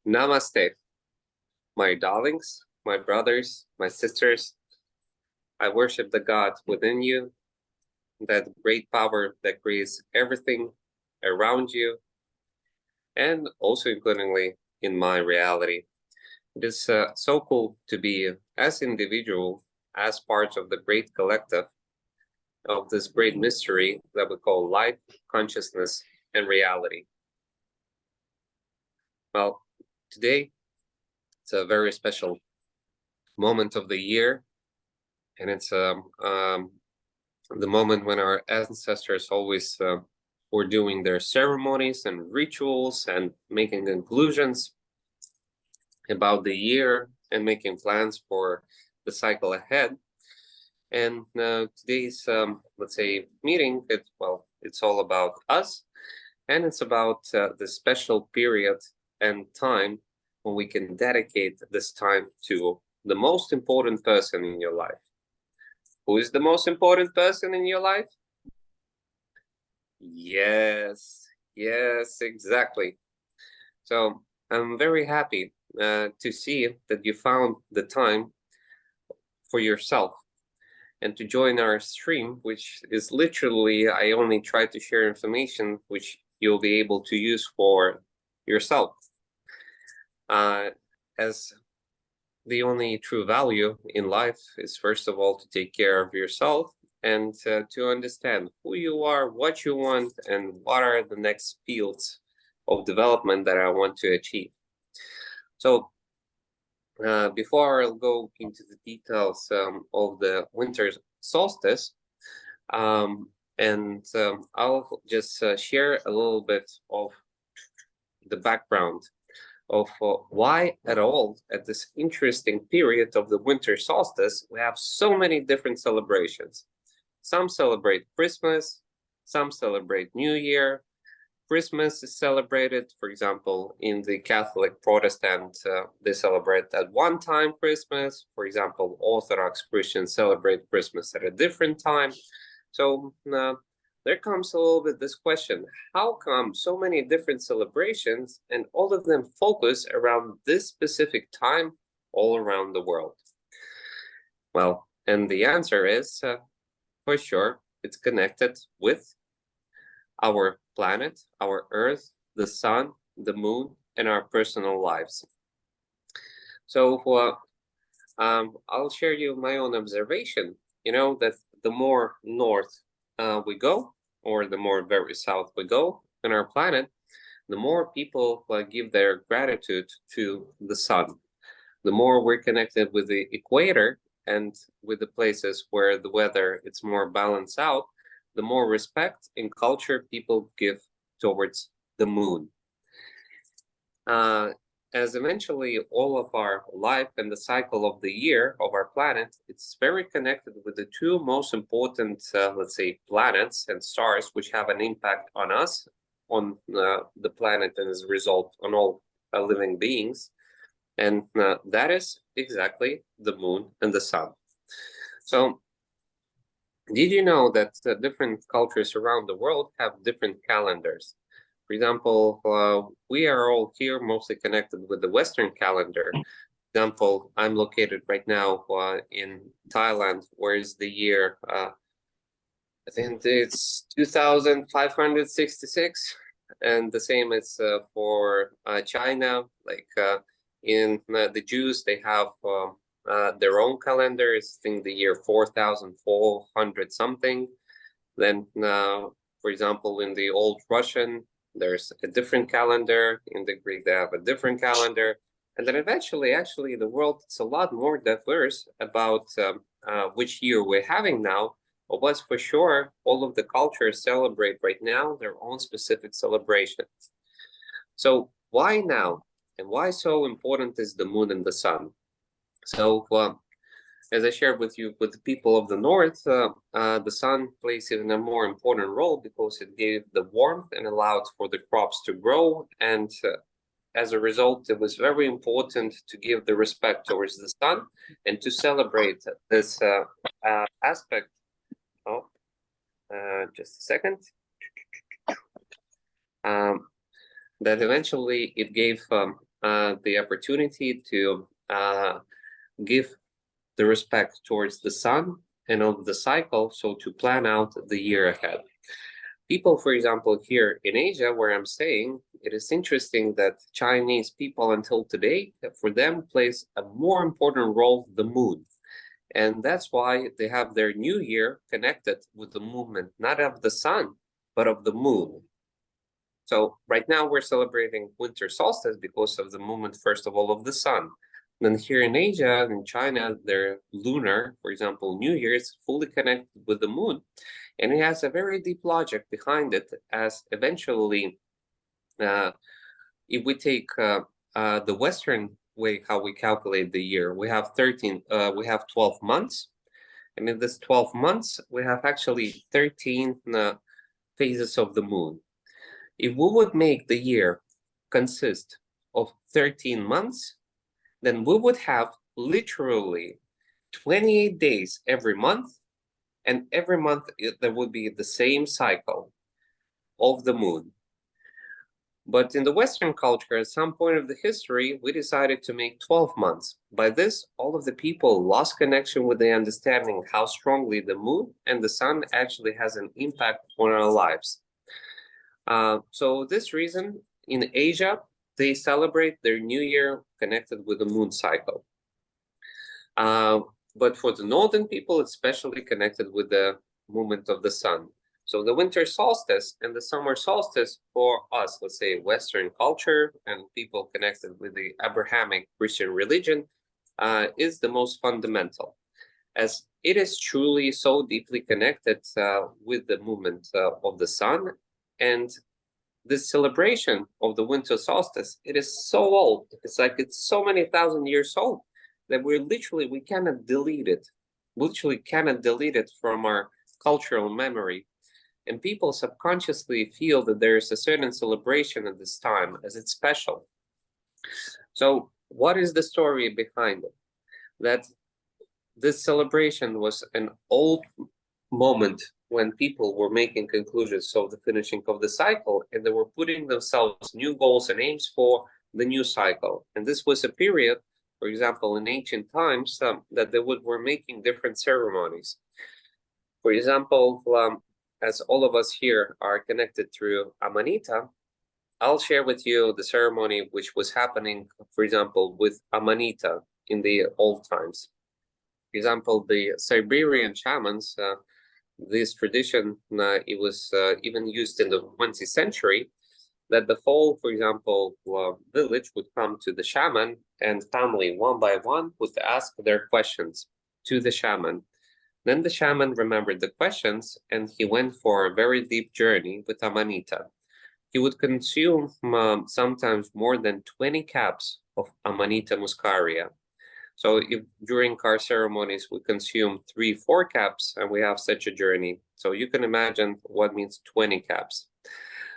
Namaste, my darlings, my brothers, my sisters. I worship the God within you, that great power that creates everything around you, and also includingly in my reality. It is so cool to be as individual, as part of the great collective of this great mystery that we call life, consciousness, and reality. Well, today it's a very special moment of the year, and it's the moment when our ancestors always were doing their ceremonies and rituals and making conclusions about the year and making plans for the cycle ahead. And today's, let's say, meeting, it's all about us, and it's about the special period and time when we can dedicate this time to the most important person in your life. Who is the most important person in your life? Yes, exactly. So I'm very happy to see that you found the time for yourself and to join our stream, which is literally, I only try to share information which you'll be able to use for yourself. As the only true value in life is, first of all, to take care of yourself and to understand who you are, what you want, and what are the next fields of development that I want to achieve. So before I'll go into the details of the winter solstice, I'll just share a little bit of the background of why at all at this interesting period of the winter solstice we have so many different celebrations. Some celebrate Christmas, some celebrate New Year. Christmas is celebrated, for example, in the Catholic Protestant, they celebrate at one time Christmas. For example, Orthodox Christians celebrate Christmas at a different time. So there comes a little bit this question, how come so many different celebrations and all of them focus around this specific time all around the world? Well, and the answer is, for sure, it's connected with our planet, our Earth, the sun, the moon, and our personal lives. So I'll share you my own observation, that the more north we go, or the more very south we go on our planet, the more people give their gratitude to the sun. The more we're connected with the equator and with the places where the weather it's more balanced out, the more respect in culture people give towards the moon. As eventually all of our life and the cycle of the year of our planet, it's very connected with the two most important, let's say, planets and stars, which have an impact on us, on the planet, and as a result, on all living beings. And that is exactly the moon and the sun. So, did you know that different cultures around the world have different calendars? For example, we are all here mostly connected with the Western calendar. For example, I'm located right now in Thailand, where is the year, I think it's 2566. And the same is for China, like in the Jews, they have their own calendars, I think the year 4400 something. Then, for example, in the old Russian, there's a different calendar. In the Greek, they have a different calendar. And then eventually, actually, the world is a lot more diverse about which year we're having now. But what's for sure, all of the cultures celebrate right now their own specific celebrations. So why now? And why so important is the moon and the sun? So as I shared with you, with the people of the north, the sun plays even a more important role because it gave the warmth and allowed for the crops to grow. And as a result, it was very important to give the respect towards the sun and to celebrate this aspect. Oh, just a second. That eventually it gave the opportunity to give the respect towards the sun and of the cycle, so to plan out the year ahead. People, for example, here in Asia, where I'm staying, it is interesting that Chinese people until today, for them, plays a more important role the moon. And that's why they have their new year connected with the movement, not of the sun, but of the moon. So right now we're celebrating winter solstice because of the movement, first of all, of the sun. Then here in Asia and in China, their lunar, for example, New Year is fully connected with the moon. And it has a very deep logic behind it, as eventually, if we take the Western way how we calculate the year, we have 12 months. And in this 12 months, we have actually 13 phases of the moon. If we would make the year consist of 13 months, then we would have literally 28 days every month, and every month there would be the same cycle of the moon. But in the Western culture, at some point of the history, we decided to make 12 months. By this, all of the people lost connection with the understanding how strongly the moon and the sun actually has an impact on our lives. So this reason, in Asia, they celebrate their New Year connected with the moon cycle. But for the northern people, it's especially connected with the movement of the sun. So the winter solstice and the summer solstice for us, let's say Western culture and people connected with the Abrahamic Christian religion, is the most fundamental, as it is truly so deeply connected with the movement of the sun. And this celebration of the winter solstice, it is so old. It's like it's so many thousand years old that we cannot delete it. Literally cannot delete it from our cultural memory. And people subconsciously feel that there is a certain celebration at this time as it's special. So what is the story behind it? That this celebration was an old moment when people were making conclusions of the finishing of the cycle, and they were putting themselves new goals and aims for the new cycle. And this was a period, for example, in ancient times, that they were making different ceremonies. For example, as all of us here are connected through Amanita, I'll share with you the ceremony which was happening, for example, with Amanita in the old times. For example, the Siberian shamans, this tradition, it was even used in the 20th century, that the whole, for example, village would come to the shaman, and family one by one would ask their questions to the shaman. Then the shaman remembered the questions, and he went for a very deep journey with Amanita. He would consume sometimes more than 20 caps of Amanita Muscaria. So if during our ceremonies we consume 3-4 caps and we have such a journey, so you can imagine what means 20 caps.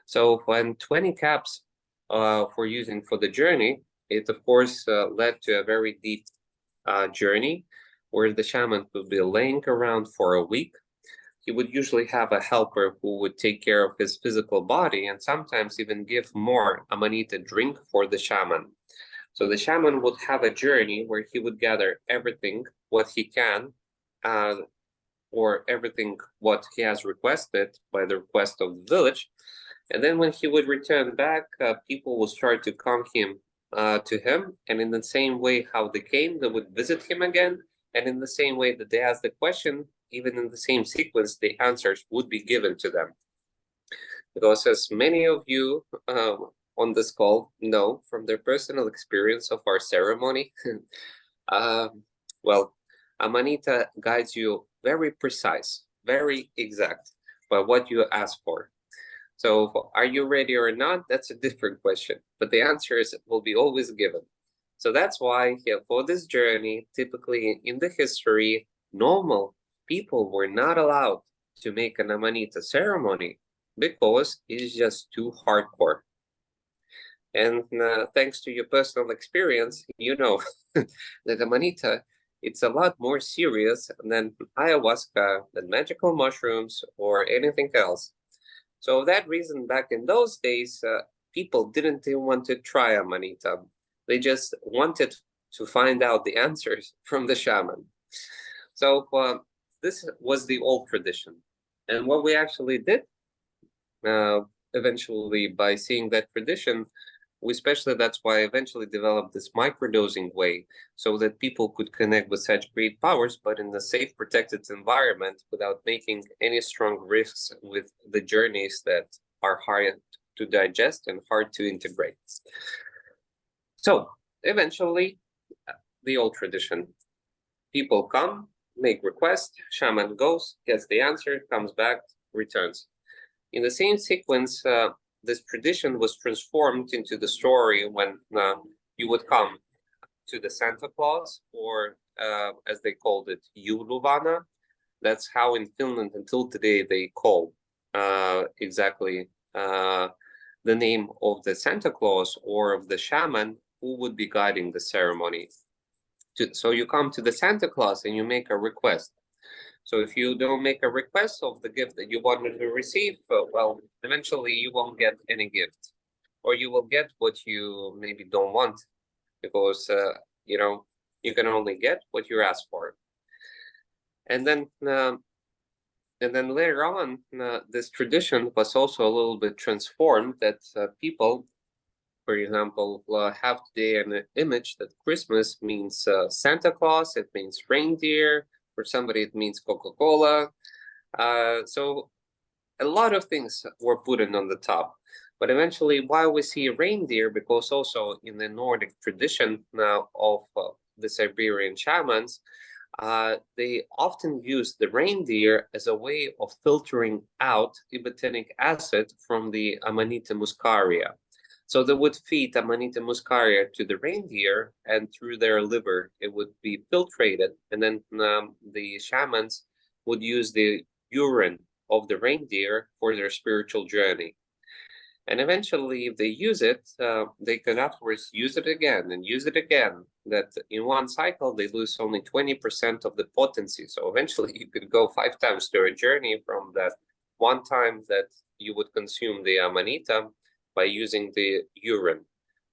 So when 20 caps for using for the journey, it of course led to a very deep journey where the shaman would be laying around for a week. He would usually have a helper who would take care of his physical body and sometimes even give more Amanita drink for the shaman. So the shaman would have a journey where he would gather everything, what he can, or everything what he has requested by the request of the village. And then when he would return back, people would start to come to him. And in the same way how they came, they would visit him again. And in the same way that they asked the question, even in the same sequence, the answers would be given to them. Because as many of you on this call know from their personal experience of our ceremony, well, Amanita guides you very precise, very exact by what you ask for. So are you ready or not? That's a different question, but the answers will be always given. So that's why for this journey, typically in the history, normal people were not allowed to make an Amanita ceremony because it is just too hardcore. And thanks to your personal experience, you know that Amanita, it's a lot more serious than ayahuasca, than magical mushrooms, or anything else. So that reason, back in those days, people didn't even want to try Amanita. They just wanted to find out the answers from the shaman. So this was the old tradition. And what we actually did, eventually by seeing that tradition, that's why I eventually developed this microdosing way, so that people could connect with such great powers, but in a safe, protected environment without making any strong risks with the journeys that are hard to digest and hard to integrate. So eventually, the old tradition. People come, make requests, shaman goes, gets the answer, comes back, returns. In the same sequence, this tradition was transformed into the story when you would come to the Santa Claus, or as they called it, Jouluvana. That's how in Finland until today they call exactly the name of the Santa Claus or of the shaman who would be guiding the ceremony. So you come to the Santa Claus and you make a request. So if you don't make a request of the gift that you wanted to receive, well, eventually you won't get any gift, or you will get what you maybe don't want, because you can only get what you ask for. And then later on, this tradition was also a little bit transformed. That people, for example, have today an image that Christmas means Santa Claus. It means reindeer. For somebody, it means Coca-Cola. So a lot of things were put in on the top. But eventually, why we see reindeer? Because also in the Nordic tradition now of the Siberian shamans, they often use the reindeer as a way of filtering out ibotenic acid from the Amanita Muscaria. So they would feed Amanita Muscaria to the reindeer, and through their liver, it would be filtrated. And then the shamans would use the urine of the reindeer for their spiritual journey. And eventually, if they use it, they can afterwards use it again and use it again. That in one cycle, they lose only 20% of the potency. So eventually, you could go 5 times through a journey from that one time that you would consume the Amanita by using the urine.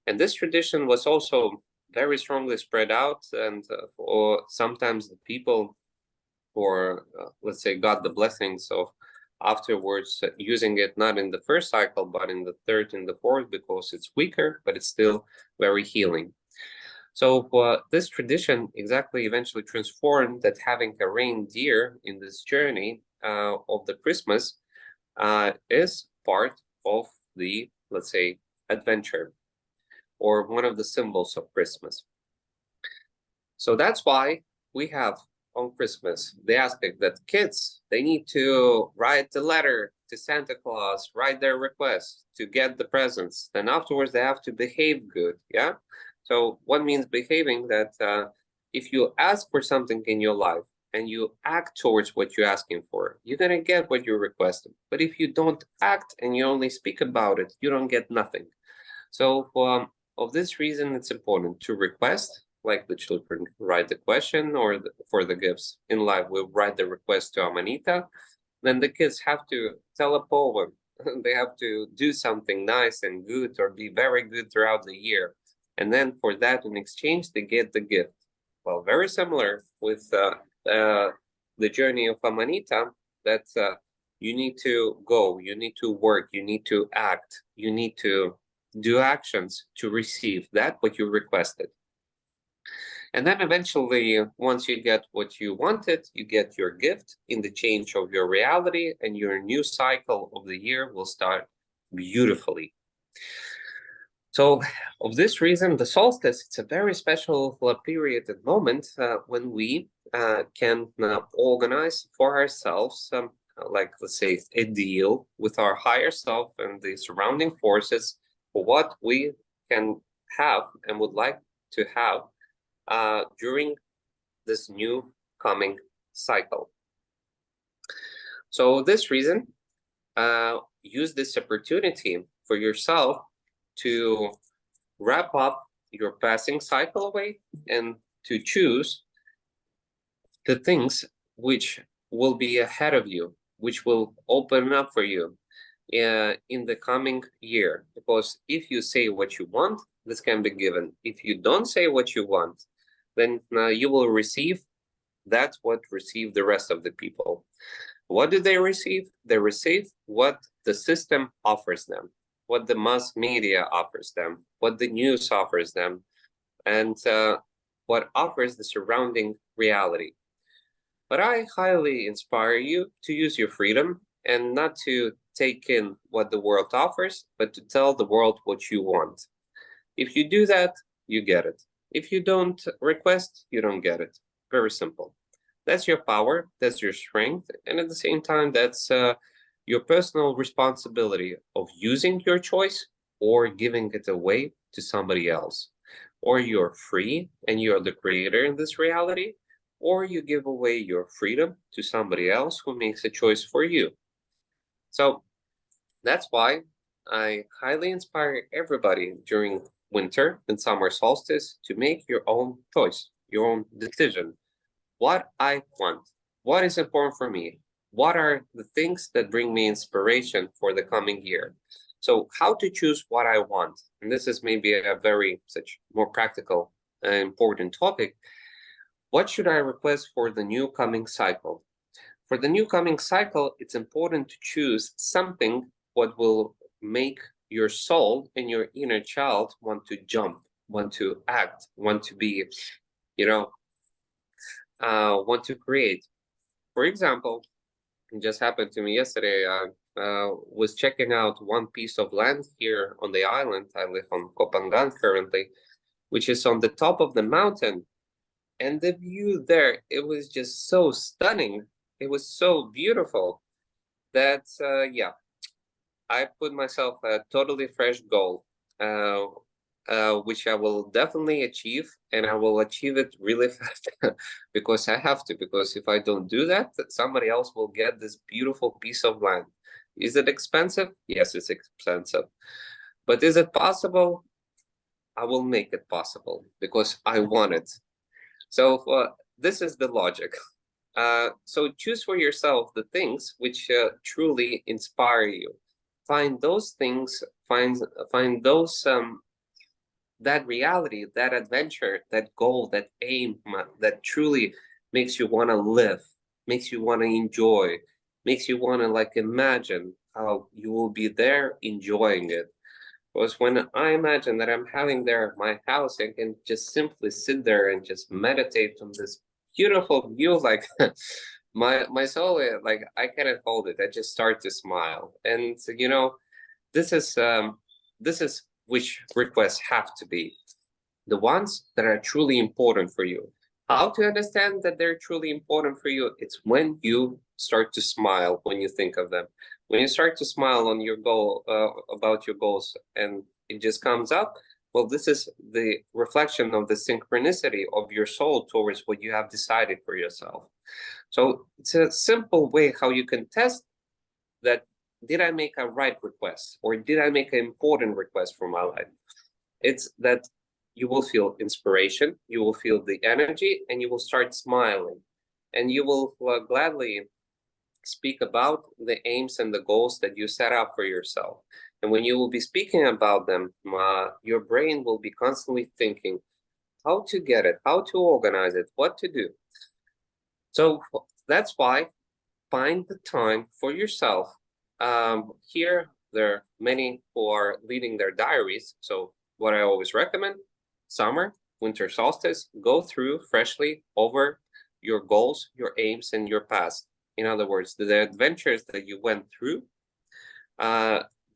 And this tradition was also very strongly spread out, and or sometimes the people, or let's say, got the blessings of afterwards using it not in the first cycle, but in the third and the fourth, because it's weaker, but it's still very healing. So this tradition exactly eventually transformed that having a reindeer in this journey of the Christmas is part of the, let's say, adventure, or one of the symbols of Christmas. So that's why we have on Christmas the aspect that kids, they need to write the letter to Santa Claus, write their request to get the presents. Then afterwards they have to behave good, yeah? So what means behaving? That if you ask for something in your life and you act towards what you're asking for, you're gonna get what you're requesting. But if you don't act and you only speak about it, you don't get nothing. So of this reason, it's important to request, like the children write the question, or for the gifts in life, we write the request to Amanita. Then the kids have to tell a poem. They have to do something nice and good, or be very good throughout the year. And then for that, in exchange, they get the gift. Well, very similar with the journey of Amanita, that you need to go, you need to work, you need to act, you need to do actions to receive that what you requested. And then eventually, once you get what you wanted, you get your gift in the change of your reality, and your new cycle of the year will start beautifully. So of this reason, the solstice, it's a very special period and moment when we can organize for ourselves, like, let's say, a deal with our higher self and the surrounding forces for what we can have and would like to have during this new coming cycle. So this reason, use this opportunity for yourself to wrap up your passing cycle away, and to choose the things which will be ahead of you, which will open up for you. in the coming year. Because if you say what you want, this can be given. If you don't say what you want, then you will receive what receive the rest of the people. What do they receive? They receive what the system offers them, what the mass media offers them, what the news offers them, and what offers the surrounding reality. But I highly inspire you to use your freedom and not to take in what the world offers, but to tell the world what you want. If you do that, you get it. If you don't request, you don't get it. Very simple. That's your power, that's your strength, and at the same time, that's your personal responsibility of using your choice or giving it away to somebody else. Or you're free and you're the creator in this reality, or you give away your freedom to somebody else who makes a choice for you. So that's why I highly inspire everybody during winter and summer solstice to make your own choice, your own decision. What I want, what is important for me, what are the things that bring me inspiration for the coming year. So how to choose what I want, and this is maybe a very such more practical and important topic. What should I request for the new coming cycle? For the new coming cycle, it's important to choose something what will make your soul and your inner child want to jump, want to act, want to be, want to create. For example, it just happened to me yesterday. I was checking out one piece of land here on the island. I live on Kopangan currently, which is on the top of the mountain. And the view there, it was just so stunning. It was so beautiful that, yeah, I put myself a totally fresh goal, which I will definitely achieve, and I will achieve it really fast because I have to. Because if I don't do that, somebody else will get this beautiful piece of land. Is it expensive? Yes, it's expensive. But is it possible? I will make it possible because I want it. So this is the logic. So choose for yourself the things which truly inspire you. Find those things, find those that reality, that adventure, that goal, that aim that truly makes you want to live, makes you want to enjoy, makes you want to like imagine how you will be there enjoying it. Because when I imagine that I'm having there my house, I can just simply sit there and just meditate on this beautiful view, like my soul, like I cannot hold it. I just start to smile. And this is which requests have to be the ones that are truly important for you. How to understand that they're truly important for you? It's when you start to smile when you think of them. When you start to smile on your goal, about your goals, and it just comes up, well, this is the reflection of the synchronicity of your soul towards what you have decided for yourself. So it's a simple way how you can test that. Did I make a right request, or did I make an important request for my life? It's that you will feel inspiration, you will feel the energy, and you will start smiling. And you will gladly speak about the aims and the goals that you set up for yourself. And when you will be speaking about them, your brain will be constantly thinking how to get it, how to organize it, what to do. So that's why find the time for yourself. Here, there are many who are leading their diaries. So what I always recommend, summer, winter solstice, go through freshly over your goals, your aims, and your past. In other words, the adventures that you went through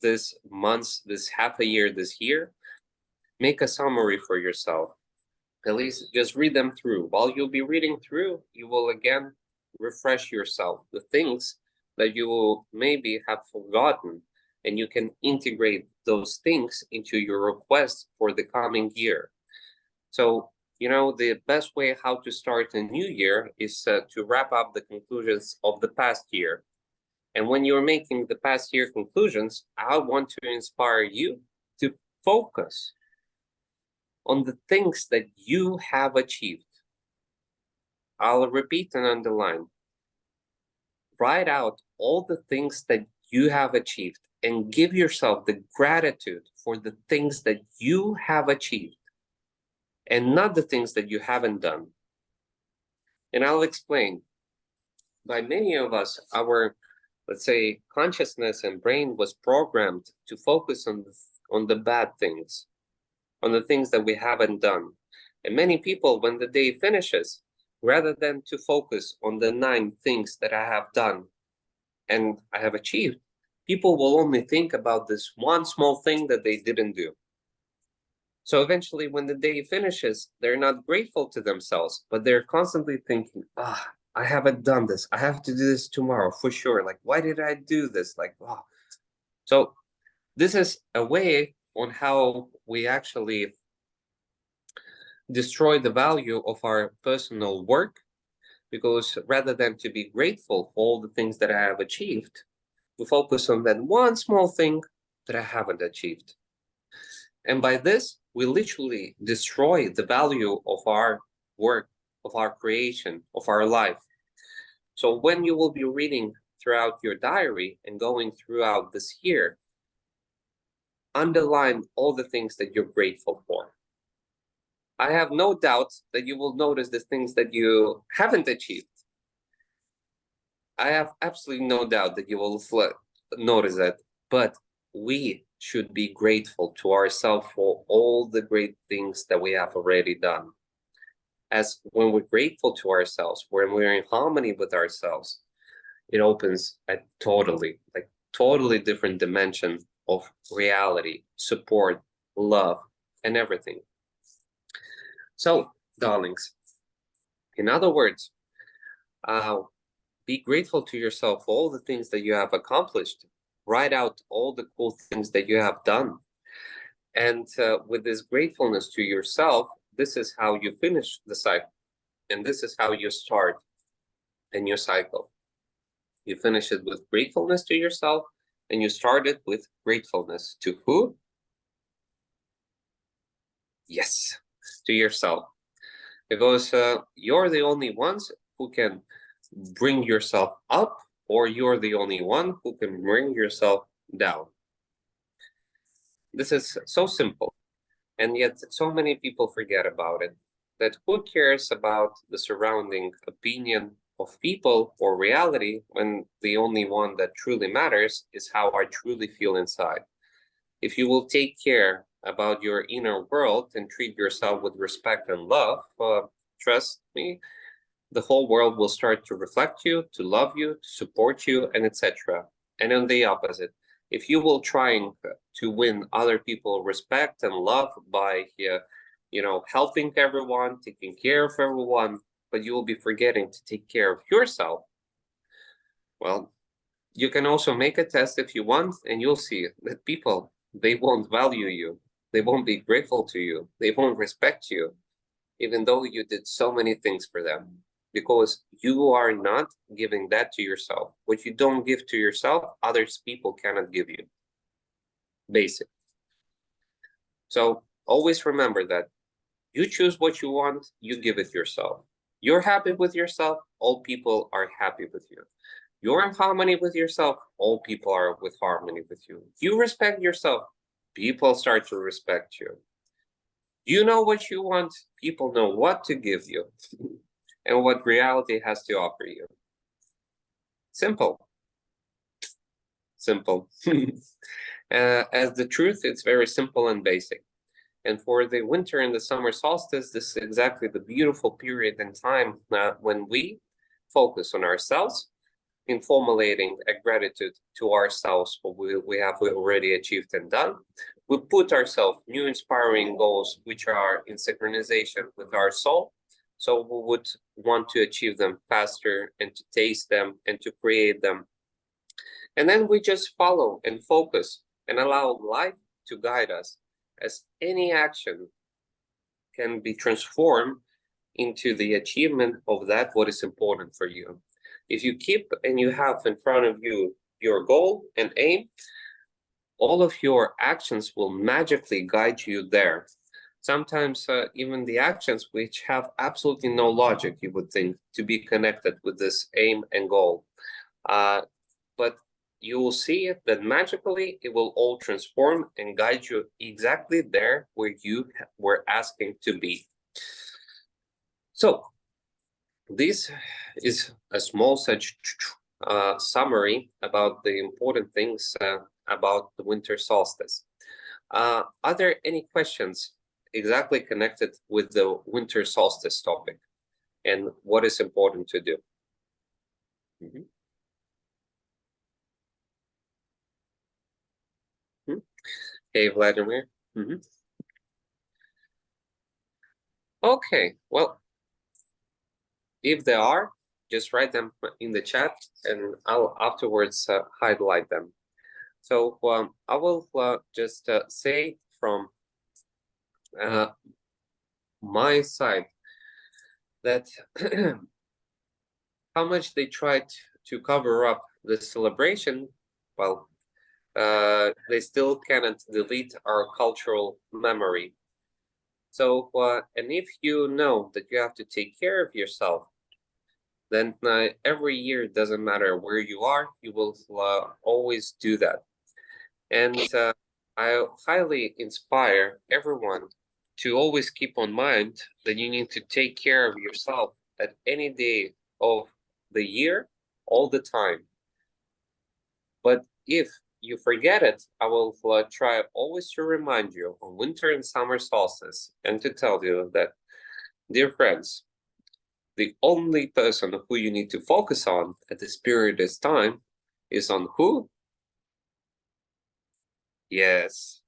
this months, this half a year, this year, make a summary for yourself. At least just read them through. While you'll be reading through, you will again refresh yourself. The things that you will maybe have forgotten, and you can integrate those things into your request for the coming year. So, the best way how to start a new year is to wrap up the conclusions of the past year. And when you're making the past year conclusions, I want to inspire you to focus on the things that you have achieved. I'll repeat and underline. Write out all the things that you have achieved, and give yourself the gratitude for the things that you have achieved and not the things that you haven't done. And I'll explain. By many of us, our, let's say, consciousness and brain was programmed to focus on the bad things, on the things that we haven't done. And many people, when the day finishes, rather than to focus on the 9 things that I have done and I have achieved, people will only think about this one small thing that they didn't do. So eventually, when the day finishes, they're not grateful to themselves, but they're constantly thinking, I haven't done this. I have to do this tomorrow for sure. Like, why did I do this? Like, wow. So this is a way on how we actually destroy the value of our personal work, because rather than to be grateful for all the things that I have achieved, we focus on that one small thing that I haven't achieved. And by this, we literally destroy the value of our work, of our creation, of our life. So when you will be reading throughout your diary and going throughout this year, underline all the things that you're grateful for. I have no doubt that you will notice the things that you haven't achieved. I have absolutely no doubt that you will notice that, but we should be grateful to ourselves for all the great things that we have already done. As when we're grateful to ourselves, when we're in harmony with ourselves, it opens a totally different dimension of reality, support, love, and everything. So, darlings, in other words, be grateful to yourself for all the things that you have accomplished. Write out all the cool things that you have done. And with this gratefulness to yourself, this is how you finish the cycle. And this is how you start a new cycle. You finish it with gratefulness to yourself, and you start it with gratefulness to who? Yes, to yourself. Because you're the only ones who can bring yourself up, or you're the only one who can bring yourself down. This is so simple, and yet so many people forget about it. That who cares about the surrounding opinion of people or reality when the only one that truly matters is how I truly feel inside. If you will take care about your inner world and treat yourself with respect and love, trust me, the whole world will start to reflect you, to love you, to support you, and etc. And on the opposite, if you will trying to win other people respect and love by, helping everyone, taking care of everyone, but you will be forgetting to take care of yourself, well, you can also make a test if you want, and you'll see that people, they won't value you. They won't be grateful to you. They won't respect you, even though you did so many things for them. Because you are not giving that to yourself. What you don't give to yourself, others people cannot give you. Basic. So always remember that you choose what you want, you give it yourself. You're happy with yourself, all people are happy with you. You're in harmony with yourself, all people are with harmony with you. You respect yourself, people start to respect you. You know what you want, people know what to give you. And what reality has to offer you. Simple. Simple. As the truth, it's very simple and basic. And for the winter and the summer solstice, this is exactly the beautiful period in time when we focus on ourselves, in formulating a gratitude to ourselves for what we have already achieved and done. We put ourselves new inspiring goals which are in synchronization with our soul. So we would want to achieve them faster and to taste them and to create them. And then we just follow and focus and allow life to guide us, as any action can be transformed into the achievement of that what is important for you. If you keep and you have in front of you your goal and aim, all of your actions will magically guide you there. Sometimes even the actions which have absolutely no logic, you would think, to be connected with this aim and goal. But you will see that magically it will all transform and guide you exactly there where you were asking to be. So this is a small such summary about the important things about the winter solstice. Are there any questions exactly connected with the winter solstice topic and what is important to do? Mm-hmm. Hey, Vladimir. Mm-hmm. Okay, well, if there are, just write them in the chat and I'll afterwards highlight them. So I will just say from my side that how much they tried to cover up the celebration, well, they still cannot delete our cultural memory. So, and if you know that you have to take care of yourself, then every year, doesn't matter where you are, you will always do that. And I highly inspire everyone to always keep on mind that you need to take care of yourself at any day of the year, all the time. But if you forget it, I will try always to remind you on winter and summer solstice and to tell you that, dear friends, the only person who you need to focus on at this period of time is on who? Yes,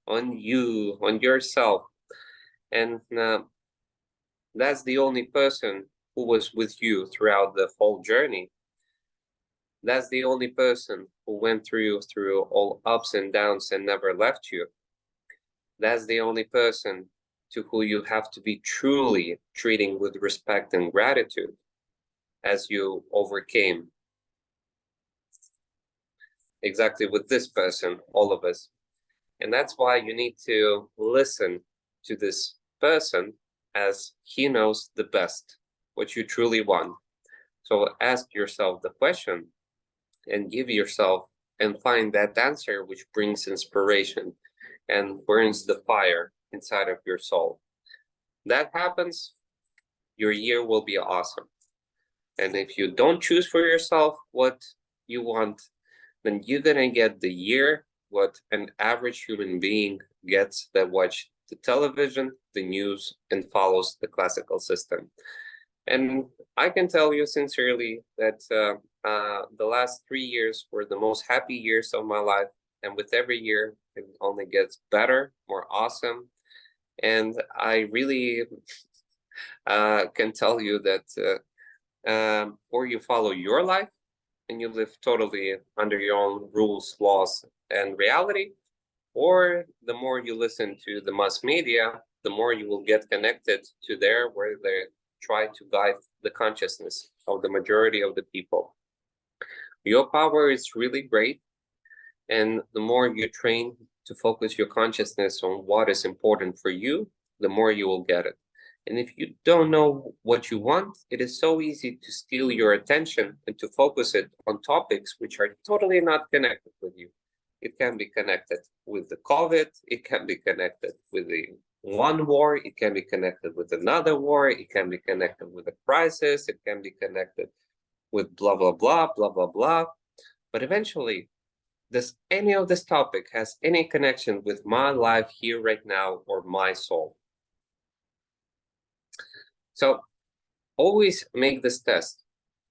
on you, on yourself. And that's the only person who was with you throughout the whole journey. That's the only person who went through all ups and downs and never left you. That's the only person to who you have to be truly treating with respect and gratitude as you overcame. Exactly with this person, all of us. And that's why you need to listen to this person as he knows the best, what you truly want. So ask yourself the question and give yourself and find that answer which brings inspiration and burns the fire inside of your soul. That happens, your year will be awesome. And if you don't choose for yourself what you want, then you're gonna get the year what an average human being gets that watch the television, the news, and follows the classical system. And I can tell you sincerely that the last 3 years were the most happy years of my life. And with every year, it only gets better, more awesome. And I really can tell you that or you follow your life and you live totally under your own rules, laws, and reality, or the more you listen to the mass media, the more you will get connected to there where they try to guide the consciousness of the majority of the people. Your power is really great, and the more you train to focus your consciousness on what is important for you, the more you will get it. And if you don't know what you want, it is so easy to steal your attention and to focus it on topics which are totally not connected with you. It can be connected with the COVID, it can be connected with the one war, it can be connected with another war, it can be connected with a crisis, it can be connected with blah, blah, blah, blah, blah, blah. But eventually, does any of this topic has any connection with my life here right now or my soul? So always make this test.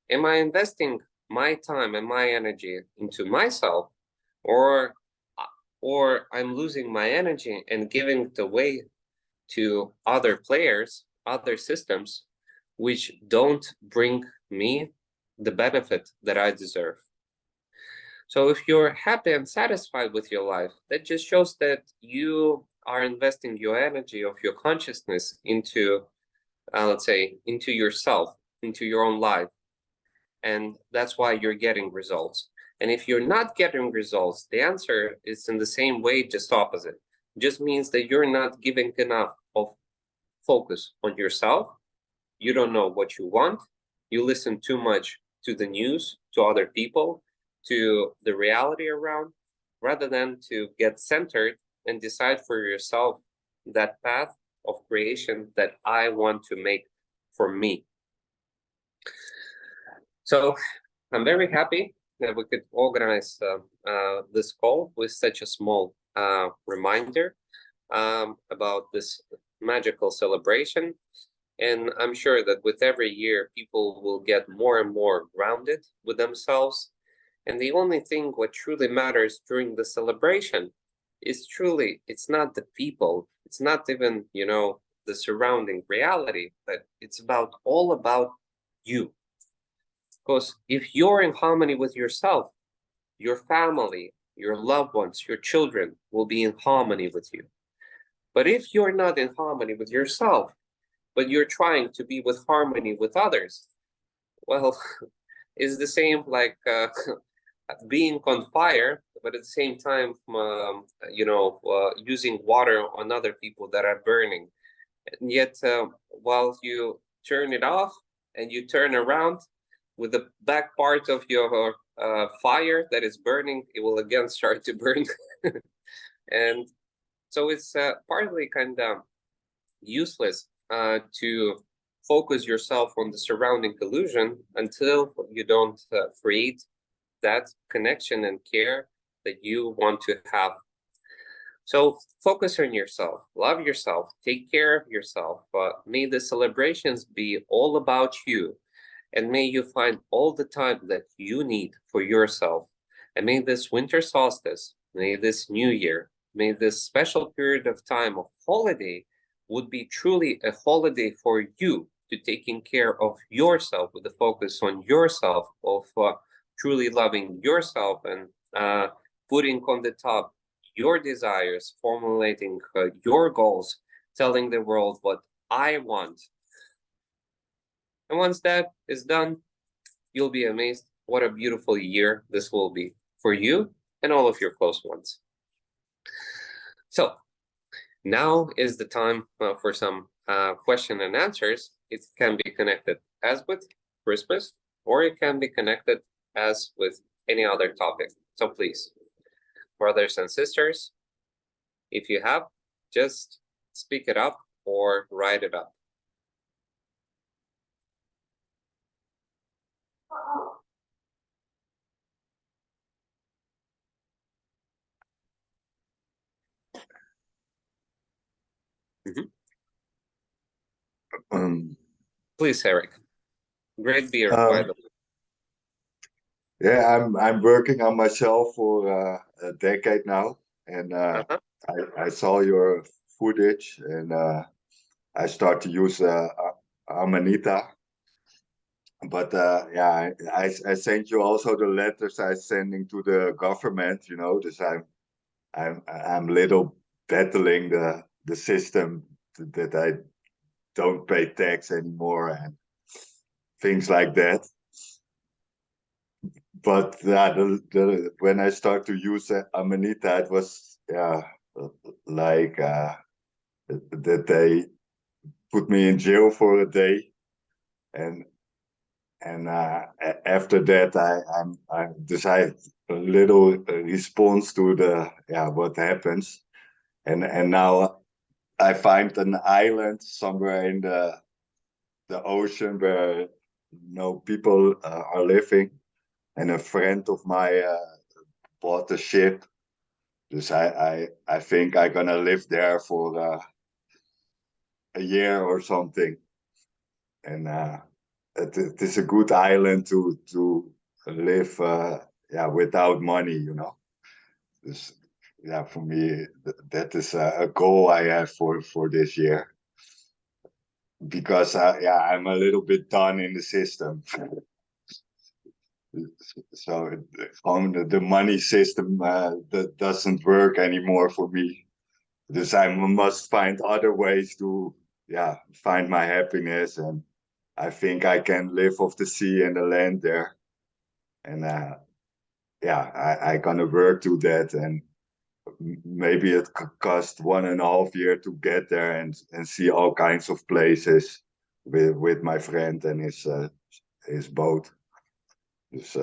Am I investing my time and my energy into myself, or I'm losing my energy and giving it away to other players, other systems, which don't bring me the benefit that I deserve? So if you're happy and satisfied with your life, that just shows that you are investing your energy of your consciousness into, let's say, into yourself, into your own life. And that's why you're getting results. And if you're not getting results, the answer is in the same way, just opposite. It just means that you're not giving enough of focus on yourself. You don't know what you want. You listen too much to the news, to other people, to the reality around, rather than to get centered and decide for yourself that path of creation that I want to make for me. So I'm very happy that we could organize this call with such a small reminder about this magical celebration. And I'm sure that with every year, people will get more and more grounded with themselves. And the only thing what truly matters during the celebration is truly, it's not the people, it's not even, the surrounding reality, but it's all about you. Because if you're in harmony with yourself, your family, your loved ones, your children will be in harmony with you. But if you're not in harmony with yourself, but you're trying to be with harmony with others, well, it's the same like being on fire, but at the same time, using water on other people that are burning. And yet, while you turn it off and you turn around with the back part of your fire that is burning, it will again start to burn. And so it's partly kind of useless to focus yourself on the surrounding illusion until you don't create that connection and care that you want to have. So focus on yourself, love yourself, take care of yourself. May the celebrations be all about you, and may you find all the time that you need for yourself. And may this winter solstice, may this new year, may this special period of time of holiday would be truly a holiday for you, to taking care of yourself with the focus on yourself, of truly loving yourself and putting on the top your desires, formulating your goals, telling the world what I want. And once that is done, you'll be amazed what a beautiful year this will be for you and all of your close ones. So now is the time for some question and answers. It can be connected as with Christmas, or it can be connected as with any other topic. So please, brothers and sisters, if you have, just speak it up or write it up. Please, Eric. Great beer, by the way. Yeah, I'm working on myself for a decade now, and I saw your footage, and I start to use Amanita. But yeah, I sent you also the letters I sending to the government. This I'm little battling the system that I don't pay tax anymore and things like that. But when I start to use Amanita, it was like that they put me in jail for a day, and after that I decided a little response to the what happens, and now I find an island somewhere in the ocean where no people are living, and a friend of mine bought a ship. Dus I think I'm gonna live there for a year or something. And it is a good island to live without money. Dus for me, that is a goal I have for this year. Because I'm a little bit done in the system. So the money system that doesn't work anymore for me. Dus I must find other ways to find my happiness, and I think I can live off the sea and the land there. And I gonna work to that, and maybe it could cost 1.5 years to get there and see all kinds of places with my friend and his boat. Dus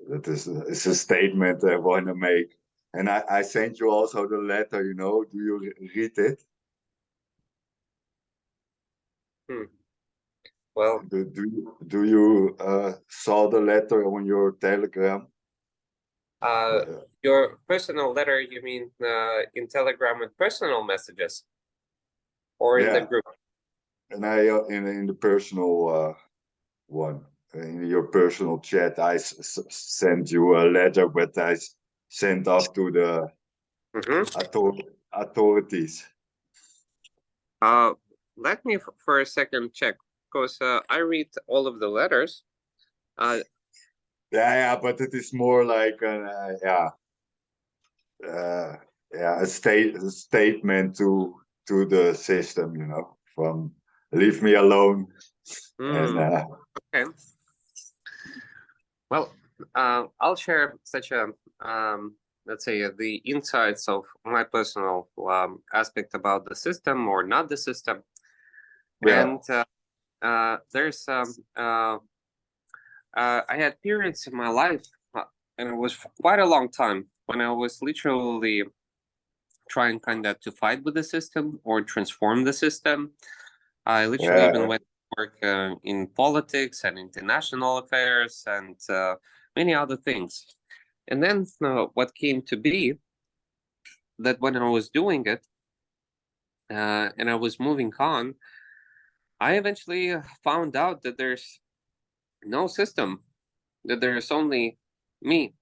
that is a statement I want to make. And I sent you also the letter, you know. Do you read it? Hmm. Well, Do you saw the letter on your Telegram? Uh, your personal letter, you mean in Telegram with personal messages or in the yeah, group? and I in the personal one, in your personal chat, I sent you a letter, but sent off to the Mm-hmm. authorities. Uh, Let me for a second check because I read all of the letters. Uh, Yeah, but it is more like uh, a statement to the system, you know, from leave me alone. And okay. Well, I'll share such a let's say the insights of my personal aspect about the system or not the system. yeah, And there's I had periods in my life, and it was for quite a long time when I was literally trying kind of to fight with the system or transform the system. I literally even yeah, went to work in politics and international affairs and many other things. And then what came to be that when I was doing it and I was moving on, I eventually found out that there's no system, that there's only me.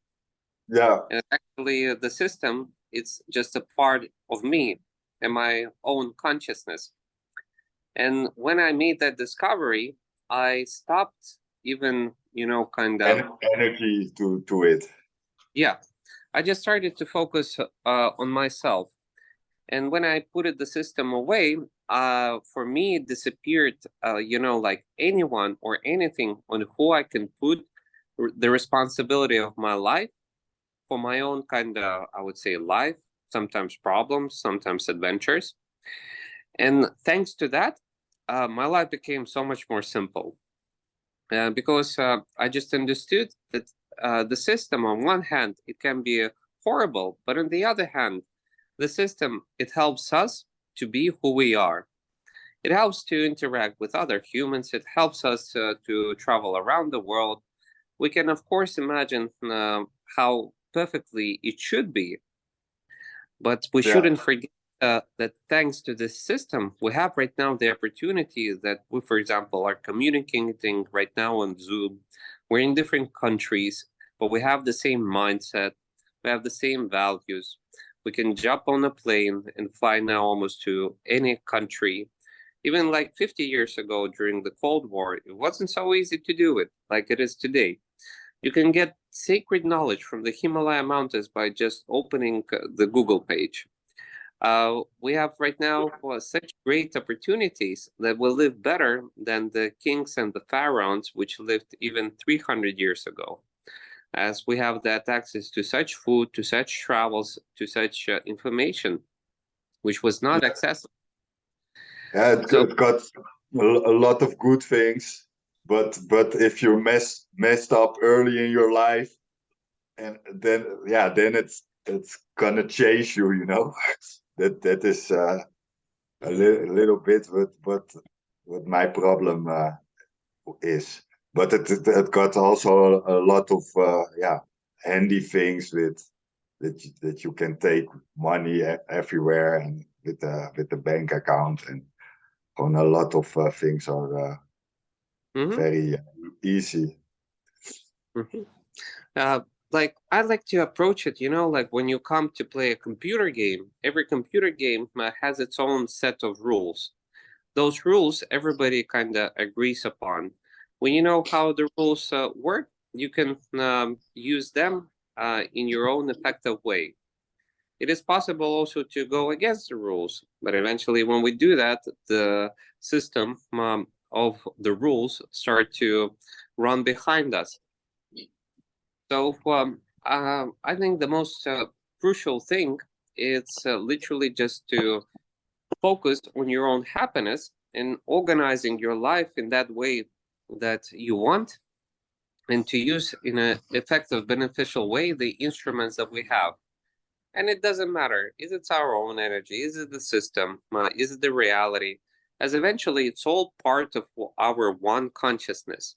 yeah. And actually, the system, it's just a part of me and my own consciousness. And when I made that discovery, I stopped even, kind of, Energy to it. yeah, I just started to focus on myself. And when I put the system away, for me, it disappeared, like anyone or anything on who I can put the responsibility of my life for my own kind of, I would say, life, sometimes problems, sometimes adventures. And thanks to that, my life became so much more simple because I just understood that the system, on one hand, it can be horrible, but on the other hand, the system, it helps us to be who we are. It helps to interact with other humans. It helps us to travel around the world. We can, of course, imagine how perfectly it should be, but we Yeah, shouldn't forget that thanks to this system, we have right now the opportunity that we, for example, are communicating right now on Zoom. We're in different countries, but we have the same mindset. We have the same values. We can jump on a plane and fly now almost to any country. Even like 50 years ago during the Cold War, it wasn't so easy to do it like it is today. You can get sacred knowledge from the Himalaya mountains by just opening the Google page. We have right now such great opportunities that will live better than the kings and the pharaohs, which lived even 300 years ago, as we have that access to such food, to such travels, to such information, which was not accessible. yeah. So, It got a lot of good things, but if you messed up early in your life, and then it's gonna chase you, you know. That is little bit what my problem is. But it got also a lot of handy things that you can take money everywhere and with the bank account, and on a lot of things are mhm, very easy. mhm. Uh, like I like to approach it, like when you come to play a computer game, every computer game has its own set of rules. Those rules everybody kind of agrees upon. When you know how the rules work, you can use them in your own effective way. It is possible also to go against the rules, but eventually, when we do that, the system of the rules start to run behind us. So I think the most crucial thing is literally just to focus on your own happiness and organizing your life in that way that you want. and to use in an effective, beneficial way the instruments that we have. And it doesn't matter, is it our own energy, is it the system, is it the reality, as eventually it's all part of our one consciousness.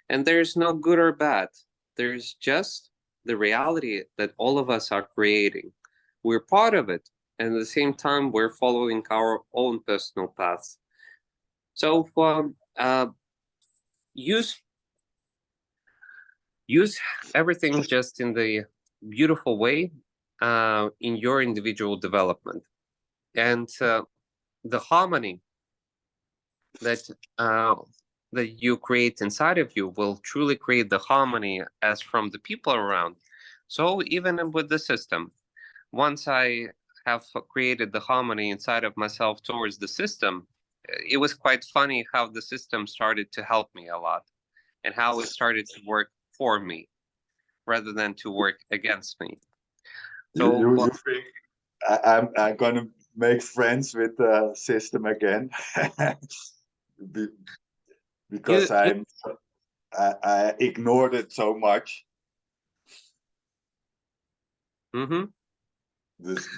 And there's no good or bad, there's just the reality that all of us are creating. We're part of it, and at the same time, we're following our own personal paths. So use use everything just in the beautiful way in your individual development, and the harmony that that you create inside of you will truly create the harmony as from the people around. So even with the system, once I have created the harmony inside of myself towards the system, it was quite funny how the system started to help me a lot, and how it started to work for me rather than to work against me. So You think I'm gonna make friends with the system again? Because I ignored it so much. Mm-hmm. This,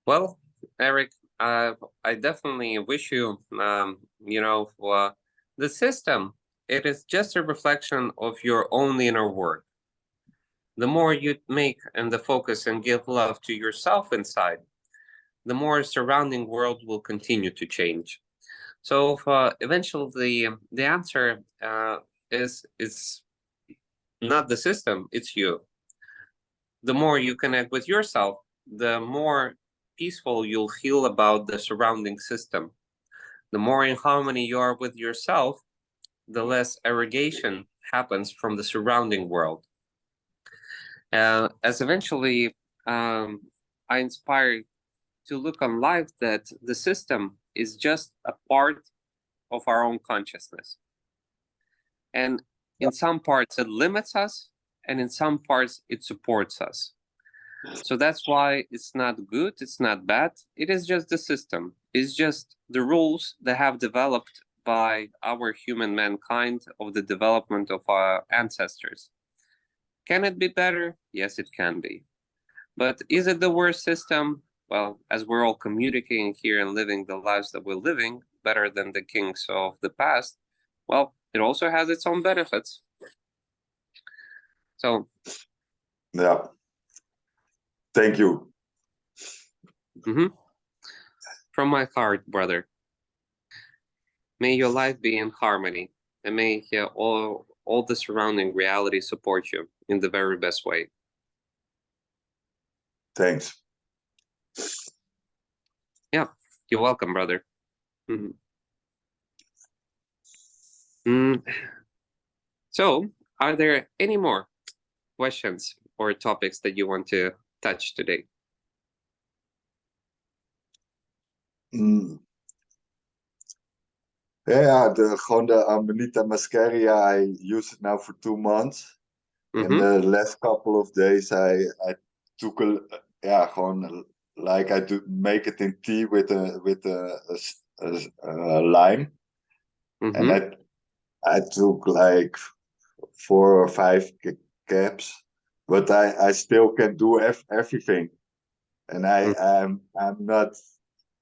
Well, Eric, I definitely wish you, the system. It is just a reflection of your own inner work. The more you make and the focus and give love to yourself inside, the more surrounding world will continue to change. So eventually, the answer is not the system; it's you. The more you connect with yourself, the more peaceful you'll feel about the surrounding system. The more in harmony you are with yourself, the less aggregation happens from the surrounding world. As eventually, I inspire to look on life that the system is just a part of our own consciousness. And in some parts, it limits us, and in some parts, it supports us. So that's why it's not good, it's not bad. It is just the system. It's just the rules that have developed by our human mankind of the development of our ancestors. Can it be better? Yes, it can be. But is it the worst system? Well, as we're all communicating here and living the lives that we're living better than the kings of the past, well, it also has its own benefits. So, yeah. Thank you. From my heart, brother, may your life be in harmony, and may all the surrounding reality support you in the very best way. Thanks. Yeah, you're welcome, brother. So, are there any more questions or topics that you want to touch today? Yeah, gewoon de Amanita Muscaria, I use it now for 2 months. And the last couple of days I took gewoon like I do make it in tea with a lime. And I took like 4 or 5 caps, but I still can do everything. And I'm not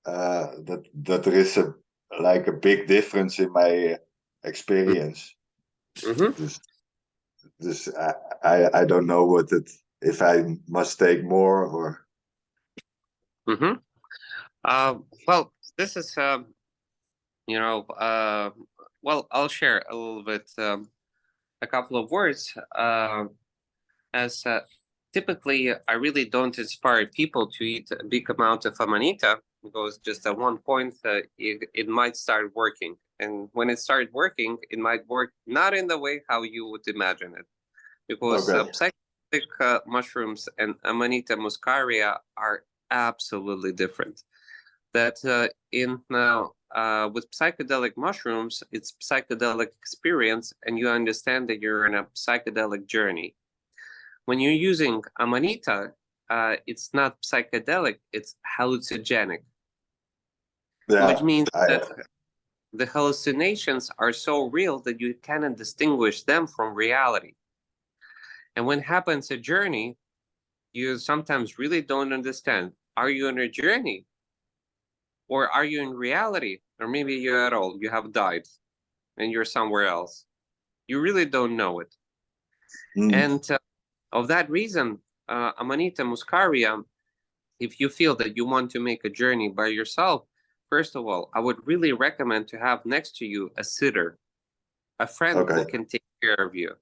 that there is a big difference in my experience. This I don't know if I must take more or. Well, this is well, I'll share a little bit, a couple of words. As typically, I really don't inspire people to eat a big amount of amanita, because just at one point it might start working, and when it started working, it might work not in the way how you would imagine it, because psychedelic mushrooms and Amanita Muscaria are absolutely different. That with psychedelic mushrooms, it's psychedelic experience, and you understand that you're in a psychedelic journey. When you're using Amanita, it's not psychedelic, it's hallucinogenic. Which means that the hallucinations are so real that you cannot distinguish them from reality. And when happens a journey, you sometimes really don't understand. Are you on a journey? Or are you in reality? Or maybe you at all, you have died and you're somewhere else. You really don't know it. Mm. And of that reason, Amanita Muscaria, if you feel that you want to make a journey by yourself, first of all, I would really recommend to have next to you a sitter, a friend who Okay. can take care of you.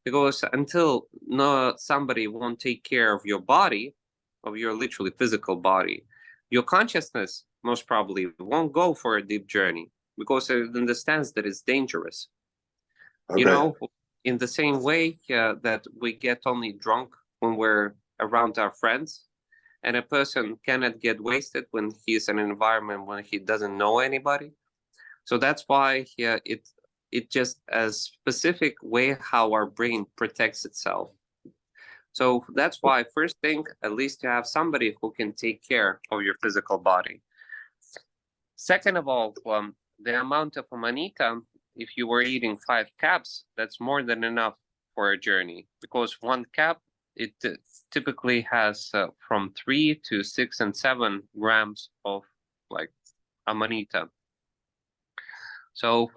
Because until somebody won't take care of your body, of your literally physical body, your consciousness most probably won't go for a deep journey because it understands that it's dangerous. You Okay. know, in the same way that we get only drunk when we're around our friends, and a person cannot get wasted when he's in an environment when he doesn't know anybody. So that's why it just a specific way how our brain protects itself. So that's why first thing, at least you have somebody who can take care of your physical body. Second of all, the amount of amanita, if you were eating 5 caps, that's more than enough for a journey, because 1 cap, it typically has from 3 to 6 and 7 grams of like amanita. So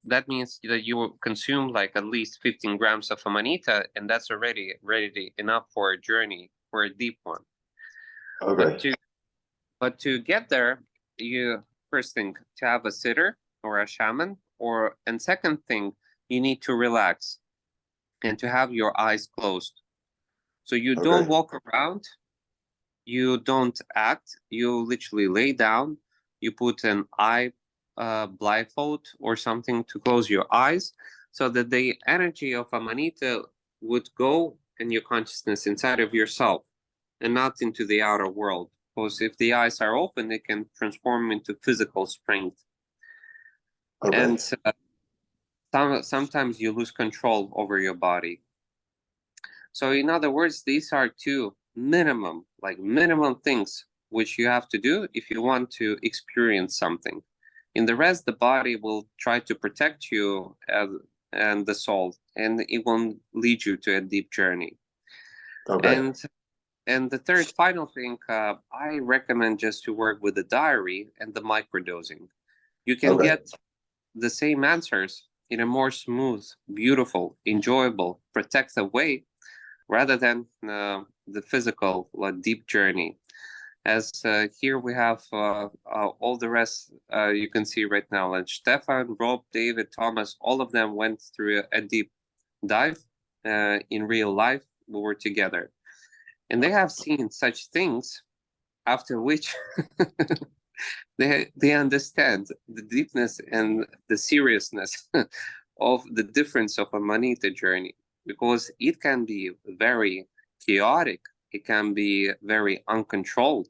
that means that you consume like at least 15 grams of amanita, and that's already ready enough for a journey, for a deep one. Okay. But to get there, you first thing to have a sitter or a shaman, and second thing, you need to relax and to have your eyes closed. So you don't Okay. walk around, you don't act, you literally lay down, you put an eye blindfold or something to close your eyes so that the energy of Amanita would go in your consciousness inside of yourself and not into the outer world. Because if the eyes are open, it can transform into physical strength. Okay. And sometimes you lose control over your body. So in other words, these are two minimum things which you have to do if you want to experience something. In the rest, the body will try to protect you and the soul, and it won't lead you to a deep journey. Okay. And the third final thing, I recommend just to work with the diary and the microdosing. You can Okay. get the same answers in a more smooth, beautiful, enjoyable, protective way rather than the physical deep journey. As here we have all the rest you can see right now. And Stefan, Rob, David, Thomas, all of them went through a deep dive in real life. We were together. And they have seen such things after which they understand the deepness and the seriousness of the difference of a Manita journey, because it can be very chaotic, it can be very uncontrolled,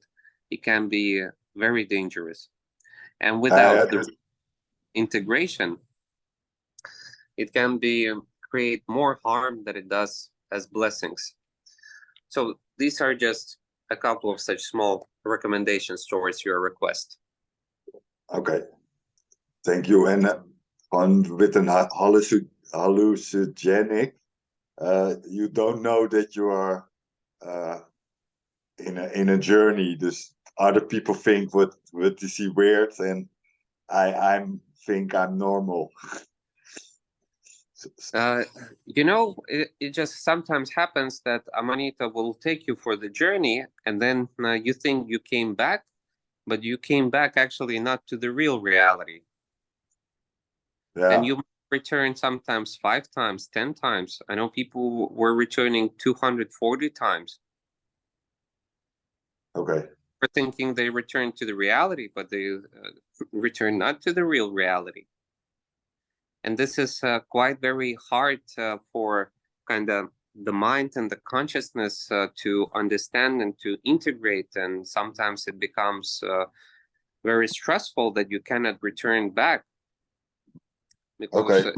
it can be very dangerous. And I, without the integration, it can be create more harm than it does as blessings. So these are just a couple of such small recommendations towards your request. okay. Thank you. And on with an hallucinogenic, you don't know that you are uh, in a journey. This other people think what is he weird, and I'm think I'm normal. It just sometimes happens that Amanita will take you for the journey, and then you think you came back, but you came back actually not to the real reality. And Yeah. you return sometimes 5 times, 10 times. I know people were returning 240 times. Okay. We're thinking they returned to the reality, but they return not to the real reality. And this is quite very hard for kind of the mind and the consciousness to understand and to integrate. And sometimes it becomes very stressful that you cannot return back, because Okay.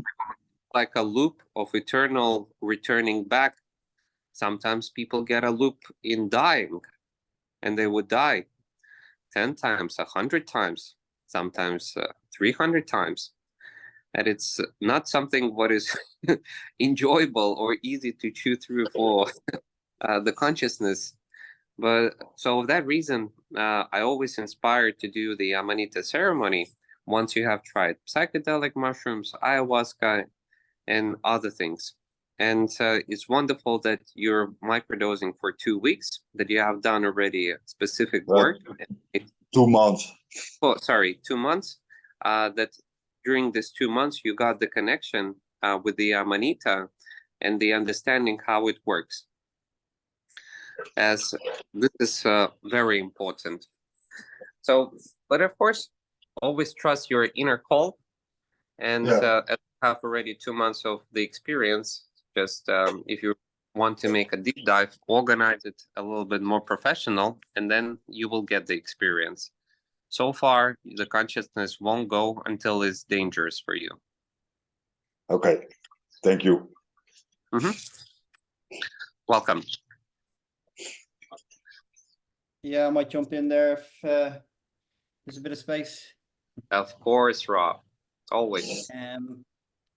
like a loop of eternal returning back. Sometimes people get a loop in dying, and they would die 10 times, 100 times. sometimes 300 times. And it's not something what is enjoyable or easy to chew through for the consciousness. But so for that reason, I always inspire to do the Amanita ceremony once you have tried psychedelic mushrooms, ayahuasca, and other things. And it's wonderful that you're microdosing for 2 weeks, that you have done already specific work. 2 months. Oh, sorry, 2 months. That during this 2 months, you got the connection with the Amanita and the understanding how it works. As this is very important. So, but of course, always trust your inner call. And as you have already 2 months of the experience, just if you want to make a deep dive, organize it a little bit more professional, and then you will get the experience. So far, the consciousness won't go until it's dangerous for you. Okay, thank you. Welcome. Yeah, I might jump in there if there's a bit of space. Of course, Rob. Always.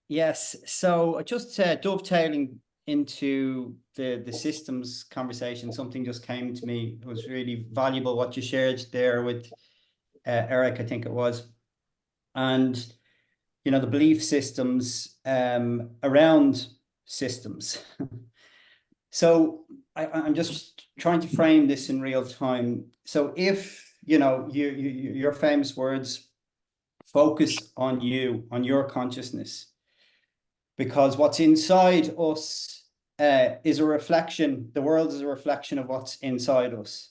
Yes, so just dovetailing into the systems conversation, something just came to me. It was really valuable what you shared there with Eric, I think it was. And, you know, the belief systems around systems. So I'm just trying to frame this in real time. So if, you know, your famous words, focus on you, on your consciousness, because what's inside us is a reflection. The world is a reflection of what's inside us.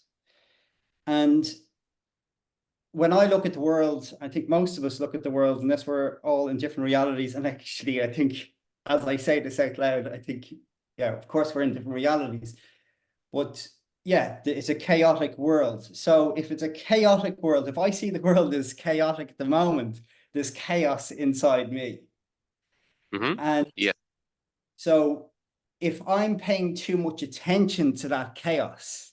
And when I look at the world, I think most of us look at the world, unless we're all in different realities. And actually, I think, as I say this out loud, I think, yeah, of course, we're in different realities. But yeah, it's a chaotic world. So if it's a chaotic world, if I see the world as chaotic at the moment, there's chaos inside me. And yeah. So if I'm paying too much attention to that chaos,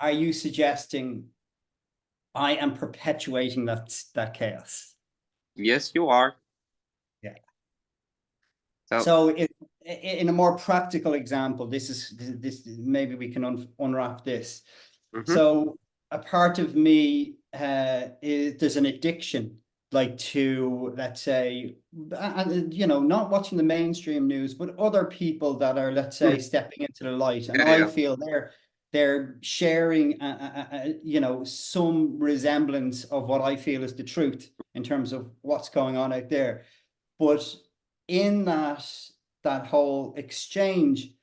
are you suggesting I am perpetuating that chaos? Yes, you are. Yeah. So So in a more practical example, this maybe we can unwrap this. So a part of me is there's an addiction, like to, let's say, you know, not watching the mainstream news, but other people that are, let's say, stepping into the light, and I feel they're sharing, you know, some resemblance of what I feel is the truth in terms of what's going on out there. But in that whole exchange,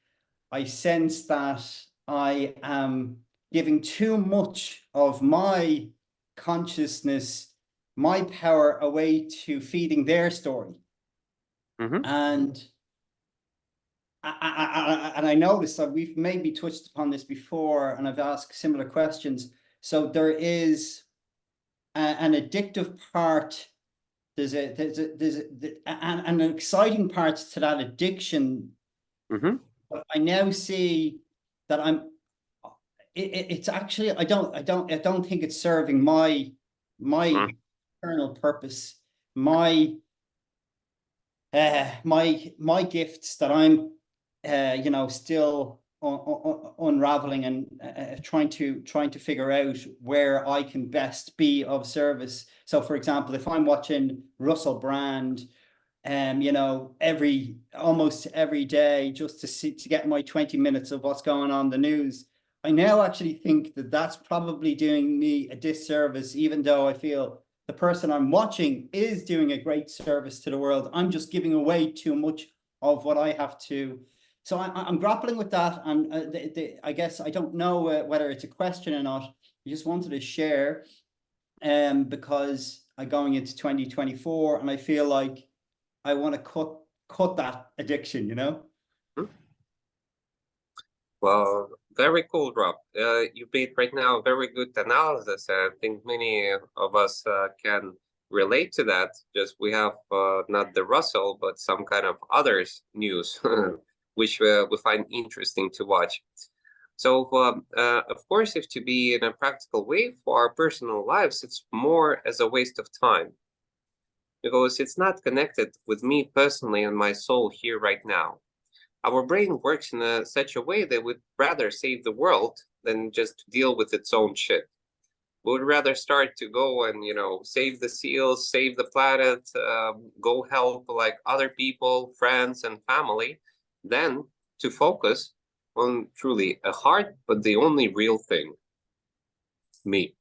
I sense that I am giving too much of my consciousness, my power away to feeding their story. And I noticed that we've maybe touched upon this before, and I've asked similar questions. So there is an addictive part. There's an exciting part to that addiction. But I now see that it's actually, I don't think it's serving my eternal purpose, my gifts that I'm you know, still unraveling and trying to figure out where I can best be of service. So for example, if I'm watching Russell Brand, you know, almost every day, just to get my 20 minutes of what's going on in the news, I now actually think that that's probably doing me a disservice, even though I feel the person I'm watching is doing a great service to the world. I'm just giving away too much of what I have to. So I'm grappling with that, and I guess I don't know whether it's a question or not. I just wanted to share, because I'm going into 2024, and I feel like I want to cut that addiction, you know? Well, very cool, Rob. You made right now a very good analysis. I think many of us can relate to that. Just we have not the Russell, but some kind of others news, which we find interesting to watch. So, of course, if to be in a practical way for our personal lives, it's more as a waste of time because it's not connected with me personally and my soul here right now. Our brain works in such a way that we'd rather save the world than just deal with its own shit. We would rather start to go and, save the seals, save the planet, go help like other people, friends, and family, than to focus on truly a hard but the only real thing, me.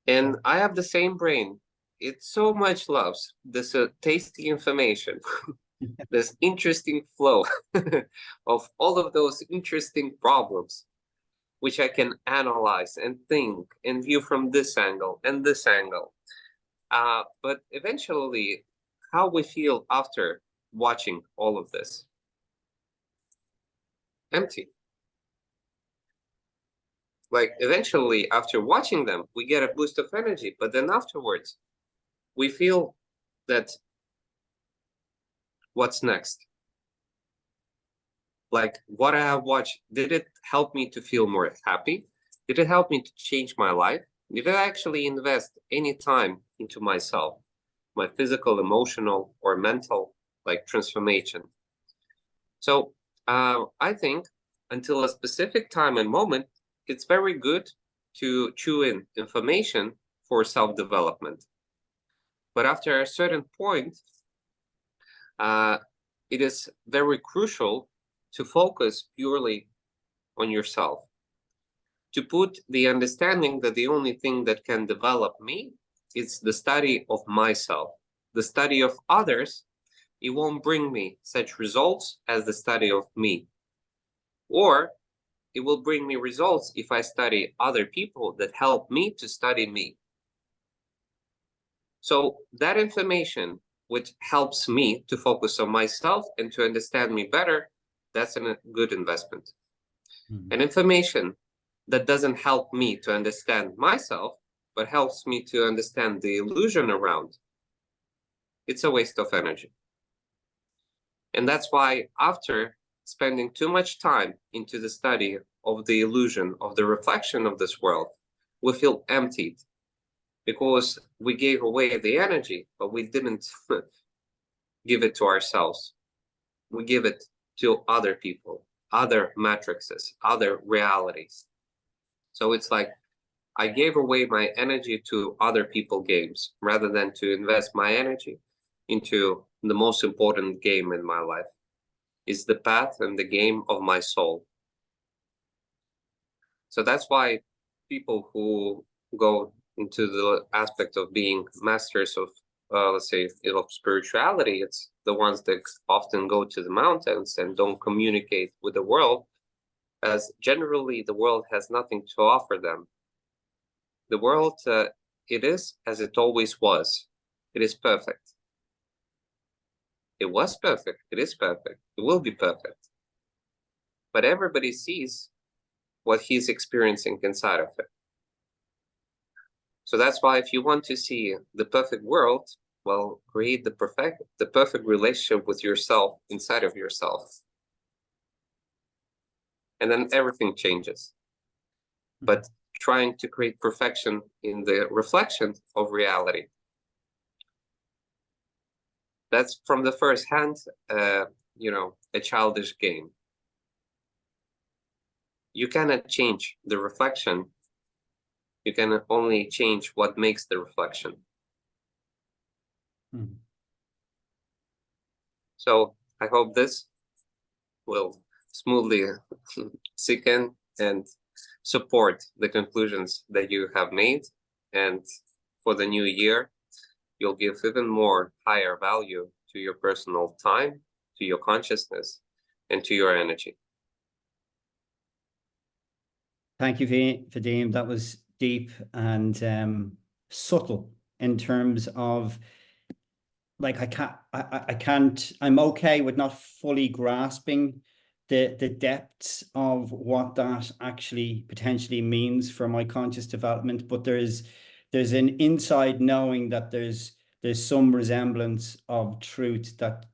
And I have the same brain. It so much loves this tasty information, this interesting flow of all of those interesting problems, which I can analyze and think and view from this angle and this angle. But eventually, how we feel after watching all of this? Empty. Like eventually, after watching them, we get a boost of energy, but then afterwards, we feel that what's next? Like what I have watched, did it help me to feel more happy? Did it help me to change my life? Did I actually invest any time into myself, my physical, emotional, or mental like transformation? So I think until a specific time and moment, it's very good to chew in information for self-development. But after a certain point, it is very crucial to focus purely on yourself, to put the understanding that the only thing that can develop me is the study of myself. The study of others, it won't bring me such results as the study of me. Or it will bring me results if I study other people that help me to study me. So that information, which helps me to focus on myself and to understand me better, that's a good investment. And information that doesn't help me to understand myself, but helps me to understand the illusion around, it's a waste of energy. And that's why after spending too much time into the study of the illusion, of the reflection of this world, we feel emptied because we gave away the energy, but we didn't give it to ourselves. We give it to other people, other matrices, other realities. So it's like I gave away my energy to other people games rather than to invest my energy into the most important game in my life. Is the path and the game of my soul. So that's why people who go into the aspect of being masters of, let's say, of spirituality, it's the ones that often go to the mountains and don't communicate with the world, as generally the world has nothing to offer them. The world, it is as it always was. It is perfect. It was perfect. It is perfect. It will be perfect. But everybody sees what he's experiencing inside of it. So that's why if you want to see the perfect world, well, create the perfect relationship with yourself inside of yourself. And then everything changes. But trying to create perfection in the reflection of reality, that's from the first hand, a childish game. You cannot change the reflection. You can only change what makes the reflection. So I hope this will smoothly sink in and support the conclusions that you have made. And for the new year, you'll give even more higher value to your personal time, to your consciousness, and to your energy. Thank you, Vadim. That was deep and subtle in terms of, like, I'm okay with not fully grasping the depths of what that actually potentially means for my conscious development, but there's an inside knowing that there's some resemblance of truth that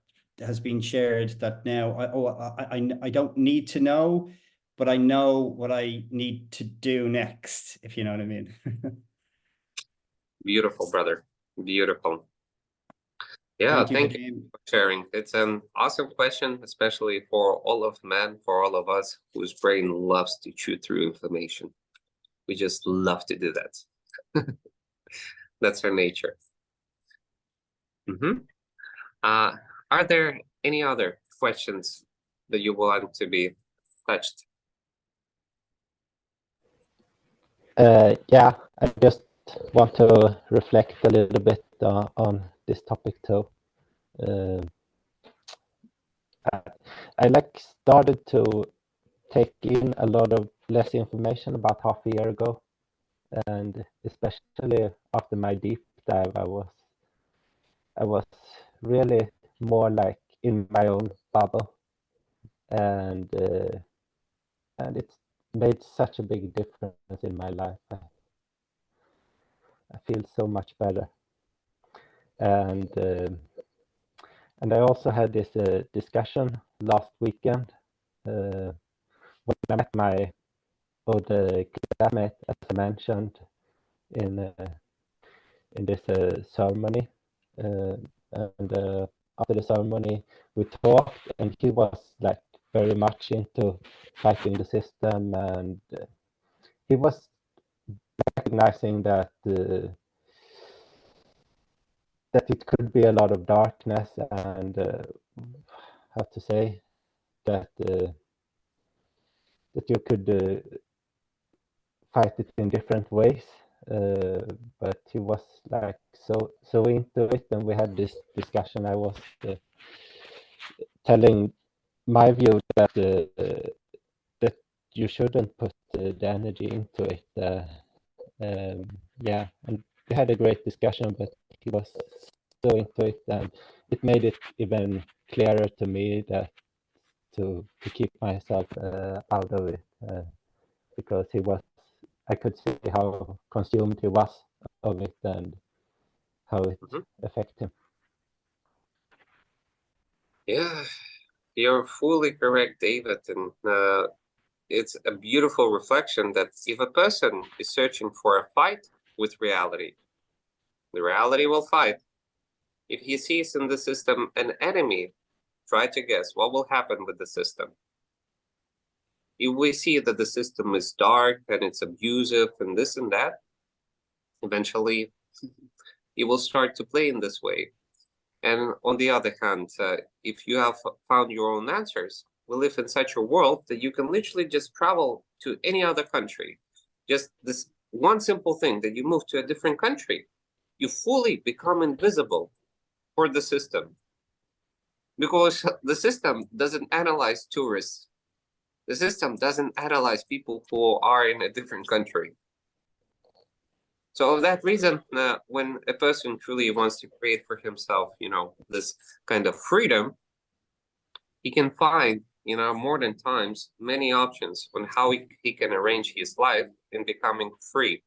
has been shared that now I don't need to know, but I know what I need to do next, if you know what I mean. Beautiful, brother. Beautiful. Yeah, Thank you, thank you Vadim. for sharing. It's an awesome question, especially for all of men, for all of us whose brain loves to chew through information. We just love to do that. That's our nature. Are there any other questions that you want to be touched? Yeah, I just want to reflect a little bit on this topic too. I like started to take in a lot of less information about half a year ago, and especially after my deep dive, I was really more like in my own bubble, and it's made such a big difference in my life. I feel so much better, and I also had this discussion last weekend when I met my old classmate, as I mentioned in this ceremony. And after the ceremony, we talked, and he was like very much into fighting the system, and he was recognizing that that it could be a lot of darkness, and how to say that that you could fight it in different ways. But he was like so into it, and we had this discussion. I was telling my view that that you shouldn't put the energy into it. Yeah, and we had a great discussion, but he was so into it, and it made it even clearer to me that to keep myself out of it, because I could see how consumed he was of it and how it affected him. Yeah, you're fully correct, David. And it's a beautiful reflection that if a person is searching for a fight with reality, the reality will fight. If he sees in the system an enemy, try to guess what will happen with the system. If we see that the system is dark and it's abusive and this and that, eventually it will start to play in this way. And on the other hand, if you have found your own answers, we live in such a world that you can literally just travel to any other country. Just this one simple thing that you move to a different country, you fully become invisible for the system. Because the system doesn't analyze tourists. The system doesn't analyze people who are in a different country. So for that reason, when a person truly wants to create for himself, this kind of freedom, he can find, more than times, many options on how he can arrange his life in becoming free.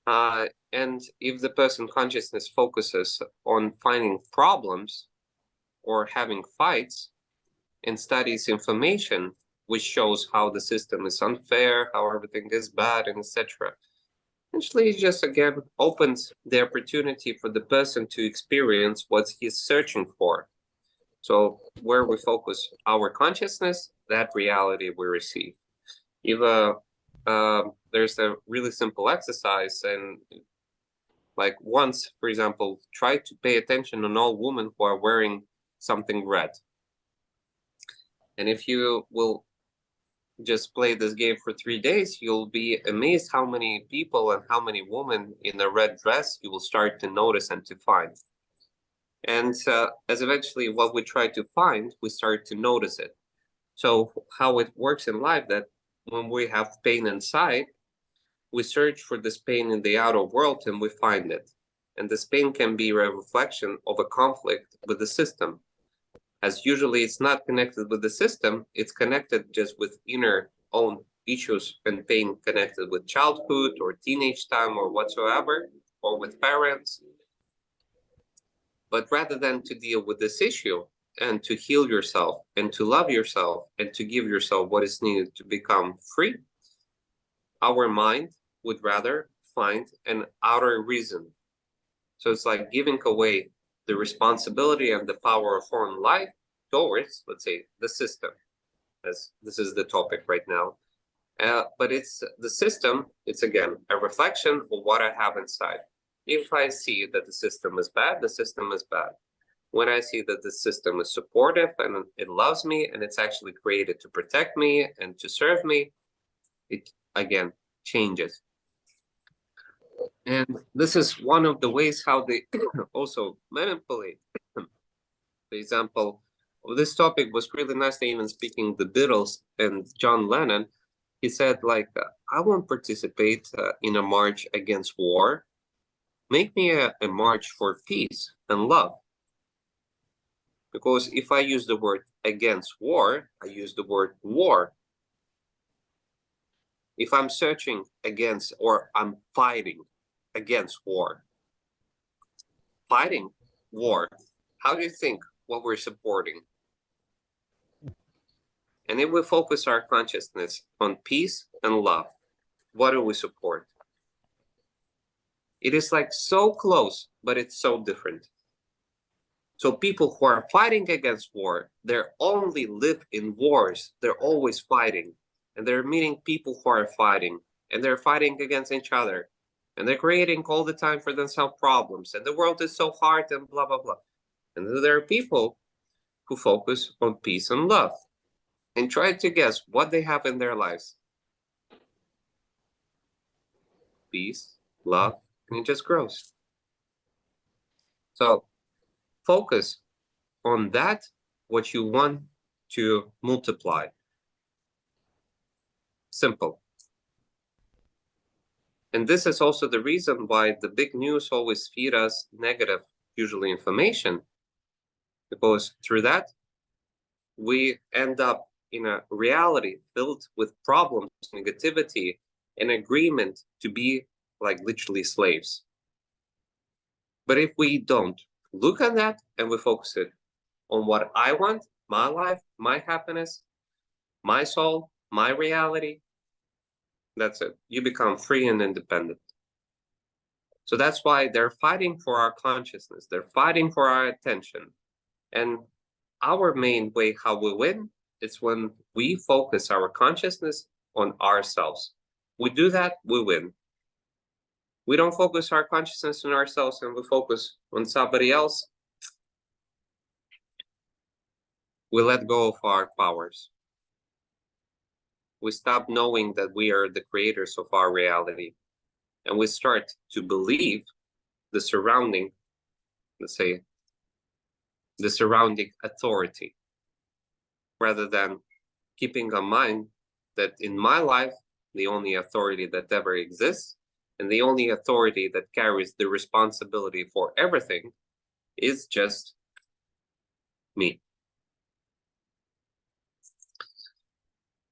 And if the person consciousness focuses on finding problems or having fights and studies information, which shows how the system is unfair, how everything is bad, and etc., essentially, it just again opens the opportunity for the person to experience what he's searching for. So where we focus our consciousness, that reality we receive. If there's a really simple exercise, and like once, for example, try to pay attention on all women who are wearing something red. And if you will just play this game for 3 days, you'll be amazed how many people and how many women in a red dress you will start to notice and to find. And as eventually what we try to find, we start to notice it. So how it works in life, that when we have pain inside, we search for this pain in the outer world and we find it. And this pain can be a reflection of a conflict with the system. As usually it's not connected with the system, it's connected just with inner own issues and pain connected with childhood or teenage time or whatsoever, or with parents. But rather than to deal with this issue and to heal yourself and to love yourself and to give yourself what is needed to become free, our mind would rather find an outer reason. So it's like giving away the responsibility and the power of own life towards, let's say, the system, as this is the topic right now. But it's the system, it's again a reflection of what I have inside. If I see that the system is bad, the system is bad. When I see that the system is supportive and it loves me and it's actually created to protect me and to serve me, it again changes. And this is one of the ways how they also manipulate. For example, this topic was really nice, even speaking the Beatles and John Lennon. He said, like, I won't participate in a march against war. Make me a march for peace and love. Because if I use the word against war, I use the word war. If I'm searching against or I'm fighting against war, fighting war, how do you think what we're supporting? And if we focus our consciousness on peace and love, what do we support? It is like so close, but it's so different. So people who are fighting against war, they only live in wars. They're always fighting. And they're meeting people who are fighting. And they're fighting against each other. And they're creating all the time for themselves problems. And the world is so hard and blah, blah, blah. And then there are people who focus on peace and love. And try to guess what they have in their lives. Peace, love, and it just grows. So focus on that, what you want to multiply. Simple. And this is also the reason why the big news always feed us negative, usually information, because through that, we end up in a reality filled with problems, negativity, and agreement to be like literally slaves. But if we don't look at that and we focus it on what I want, my life, my happiness, my soul, my reality, that's it. You become free and independent. So that's why they're fighting for our consciousness. They're fighting for our attention. And our main way how we win is when we focus our consciousness on ourselves. We do that, we win. We don't focus our consciousness on ourselves and we focus on somebody else. We let go of our powers. We stop knowing that we are the creators of our reality. And we start to believe the surrounding, let's say, the surrounding authority, rather than keeping in mind that in my life, the only authority that ever exists and the only authority that carries the responsibility for everything is just me.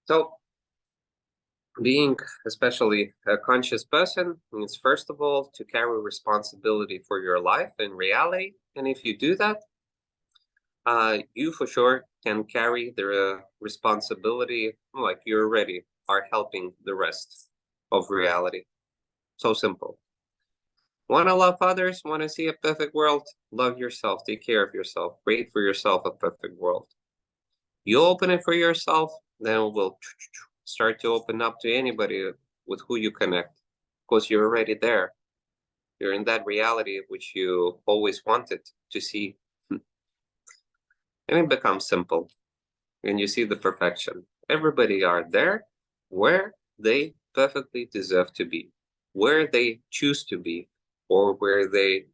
So being especially a conscious person means, first of all, to carry responsibility for your life and reality. And if you do that, you for sure can carry the responsibility like you already are helping the rest of reality. So simple. Want to love others? Want to see a perfect world? Love yourself. Take care of yourself. Create for yourself a perfect world. You open it for yourself, then it will start to open up to anybody with who you connect, because you're already there. You're in that reality which you always wanted to see. And it becomes simple. And you see the perfection. Everybody are there where they perfectly deserve to be, where they choose to be, or where they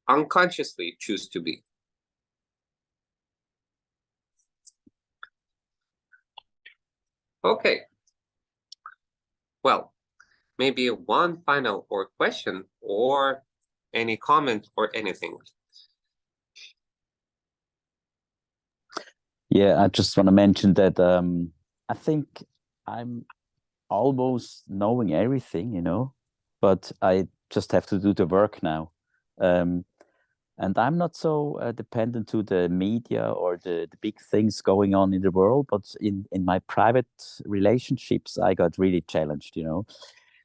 unconsciously choose to be. Okay. Well, maybe one final or question or any comment or anything. Yeah, I just want to mention that I think I'm almost knowing everything, you know, but I just have to do the work now. And I'm not so dependent to the media or the big things going on in the world, but in my private relationships, I got really challenged, you know.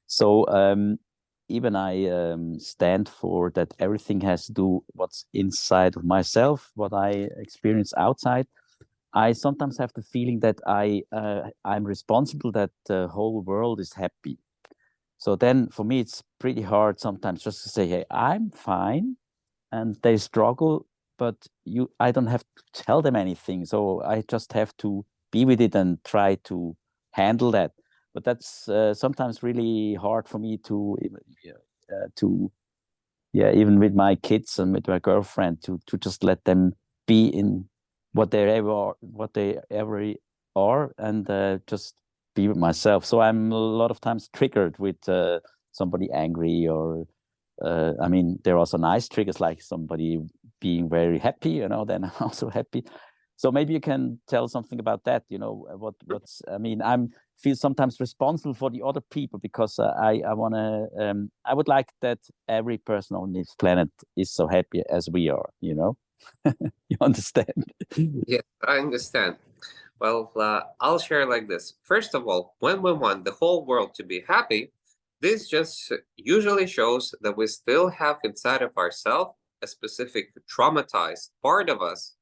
So even I stand for that everything has to do what's inside of myself, what I experience outside. I sometimes have the feeling that I'm responsible that the whole world is happy. So then for me, it's pretty hard sometimes just to say, hey, I'm fine, and they struggle, but I don't have to tell them anything. So I just have to be with it and try to handle that. But that's sometimes really hard for me to even with my kids and with my girlfriend to just let them be in what they ever are, and just be with myself. So I'm a lot of times triggered with somebody angry, or I mean, there are also nice triggers like somebody being very happy, you know, then I'm also happy. So maybe you can tell something about that, you know, what's, I mean, feel sometimes responsible for the other people, because I would like that every person on this planet is so happy as we are, you know. You understand? Yes, I understand. Well, I'll share like this. First of all, when we want the whole world to be happy, this just usually shows that we still have inside of ourselves a specific traumatized part of us,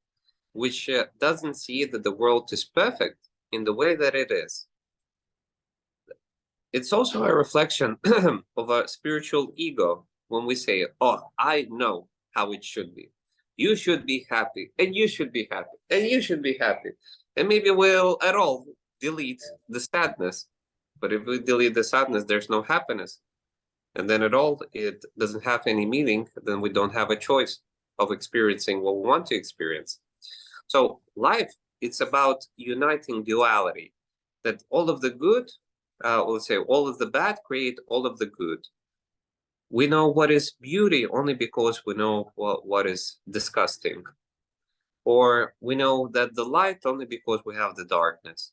which doesn't see that the world is perfect in the way that it is. It's also a reflection of a spiritual ego when we say, oh, I know how it should be. You should be happy, and you should be happy, and you should be happy. And maybe we'll at all delete the sadness. But if we delete the sadness, there's no happiness. And then at all, it doesn't have any meaning. Then we don't have a choice of experiencing what we want to experience. So life, it's about uniting duality, that all of the good, let's say all of the bad create all of the good. We know what is beauty only because we know what is disgusting. Or we know that the light only because we have the darkness.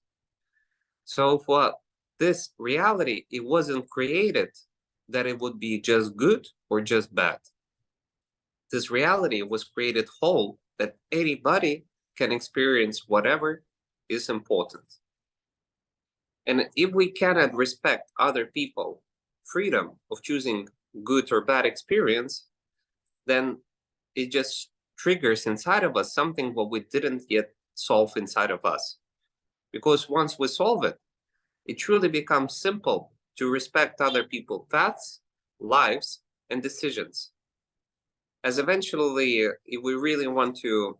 So for this reality, it wasn't created that it would be just good or just bad. This reality was created whole, that anybody can experience whatever is important. And if we cannot respect other people, freedom of choosing good or bad experience, then it just triggers inside of us something what we didn't yet solve inside of us. Because once we solve it, it truly becomes simple to respect other people's paths, lives, and decisions. As eventually, if we really want to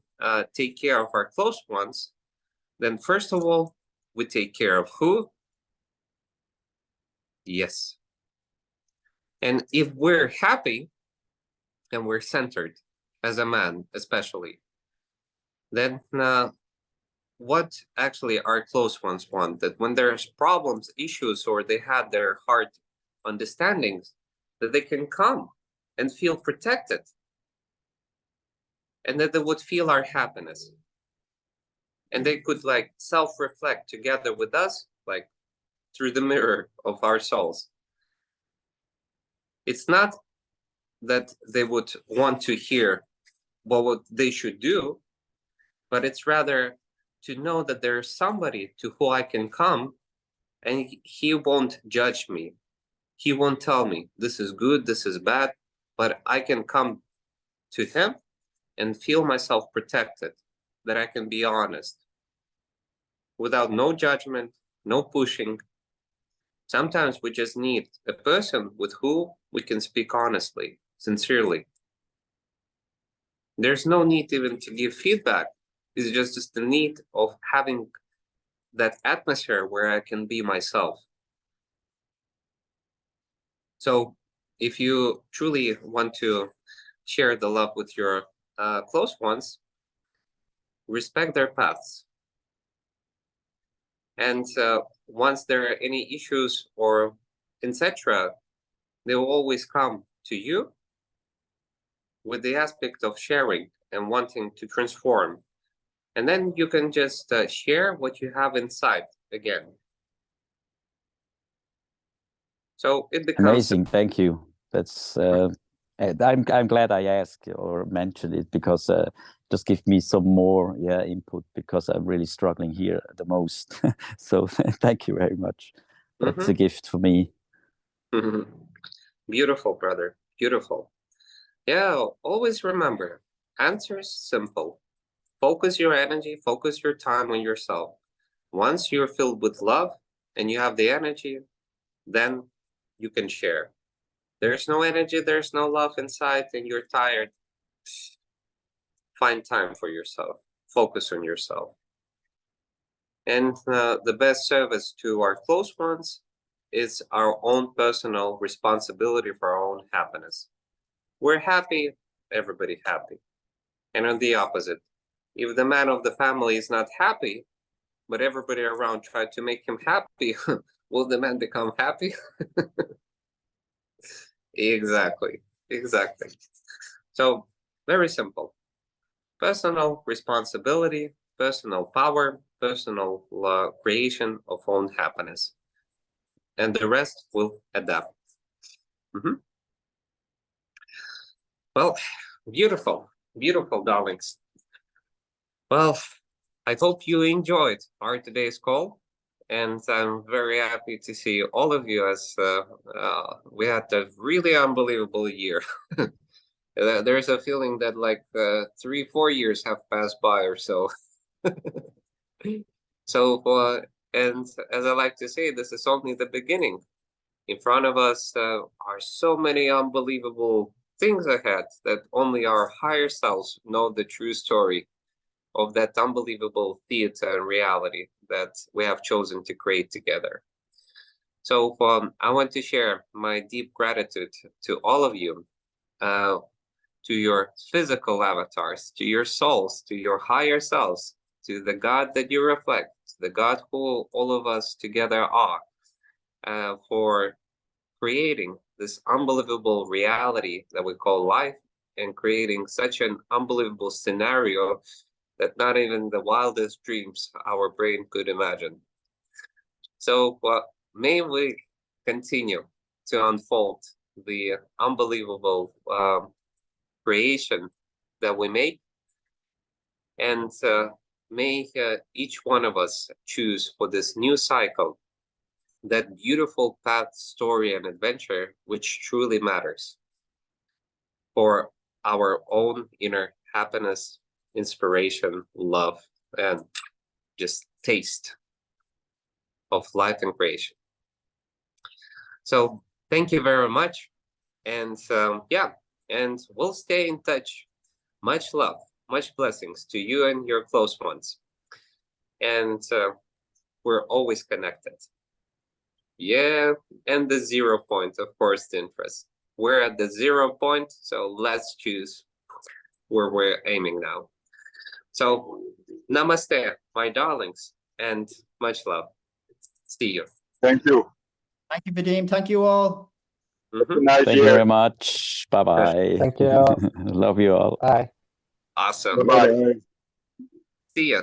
take care of our close ones, then first of all, we take care of who? Yes. And if we're happy and we're centered, as a man especially, then what actually our close ones want, that when there's problems, issues, or they had their hard understandings, that they can come and feel protected, and that they would feel our happiness. And they could like self-reflect together with us, like through the mirror of our souls. It's not that they would want to hear what they should do, but it's rather to know that there's somebody to who I can come, and he won't judge me. He won't tell me this is good, this is bad, but I can come to him and feel myself protected, that I can be honest without no judgment, no pushing. Sometimes we just need a person with whom we can speak honestly, sincerely. There's no need even to give feedback. It's just the need of having that atmosphere where I can be myself. So if you truly want to share the love with your close ones, respect their paths. And once there are any issues or etc., they will always come to you with the aspect of sharing and wanting to transform. And then you can just share what you have inside again. So it becomes amazing. Thank you. That's And I'm glad I asked or mentioned it, because just give me some more input, because I'm really struggling here the most. So thank you very much. That's a gift for me. Beautiful, brother. Beautiful. Yeah, always remember, answer is simple. Focus your energy, focus your time on yourself. Once you're filled with love and you have the energy, then you can share. There's no energy, there's no love inside, and you're tired. Find time for yourself. Focus on yourself. And the best service to our close ones is our own personal responsibility for our own happiness. We're happy, everybody happy. And on the opposite, if the man of the family is not happy, but everybody around tried to make him happy, will the man become happy? Exactly. So, very simple. Personal responsibility, personal power, personal creation of own happiness. And the rest will adapt. Well, beautiful, darlings. Well, I hope you enjoyed our today's call, and I'm very happy to see all of you, as we had a really unbelievable year. There's a feeling that like 3-4 years have passed by or so. So, and as I like to say, this is only the beginning. In front of us are so many unbelievable things ahead that only our higher selves know the true story of that unbelievable theater and reality that we have chosen to create together. So I want to share my deep gratitude to all of you, to your physical avatars, to your souls, to your higher selves, to the God that you reflect, the God who all of us together are, for creating this unbelievable reality that we call life, and creating such an unbelievable scenario that not even the wildest dreams our brain could imagine. So may we continue to unfold the unbelievable creation that we make, and may each one of us choose for this new cycle that beautiful path, story, and adventure which truly matters for our own inner happiness, inspiration, love, and just taste of life and creation. So thank you very much, and and we'll stay in touch. Much love, much blessings to you and your close ones, and we're always connected. Yeah, and the 0 point, of course, the interest. We're at the 0 point, so let's choose where we're aiming now. So, namaste, my darlings, and much love. See you. Thank you. Thank you, Vadim. Thank you all. Nice Thank you year. very much. Bye-bye. Thank you. Love you all. Bye. Awesome. Bye-bye. See ya.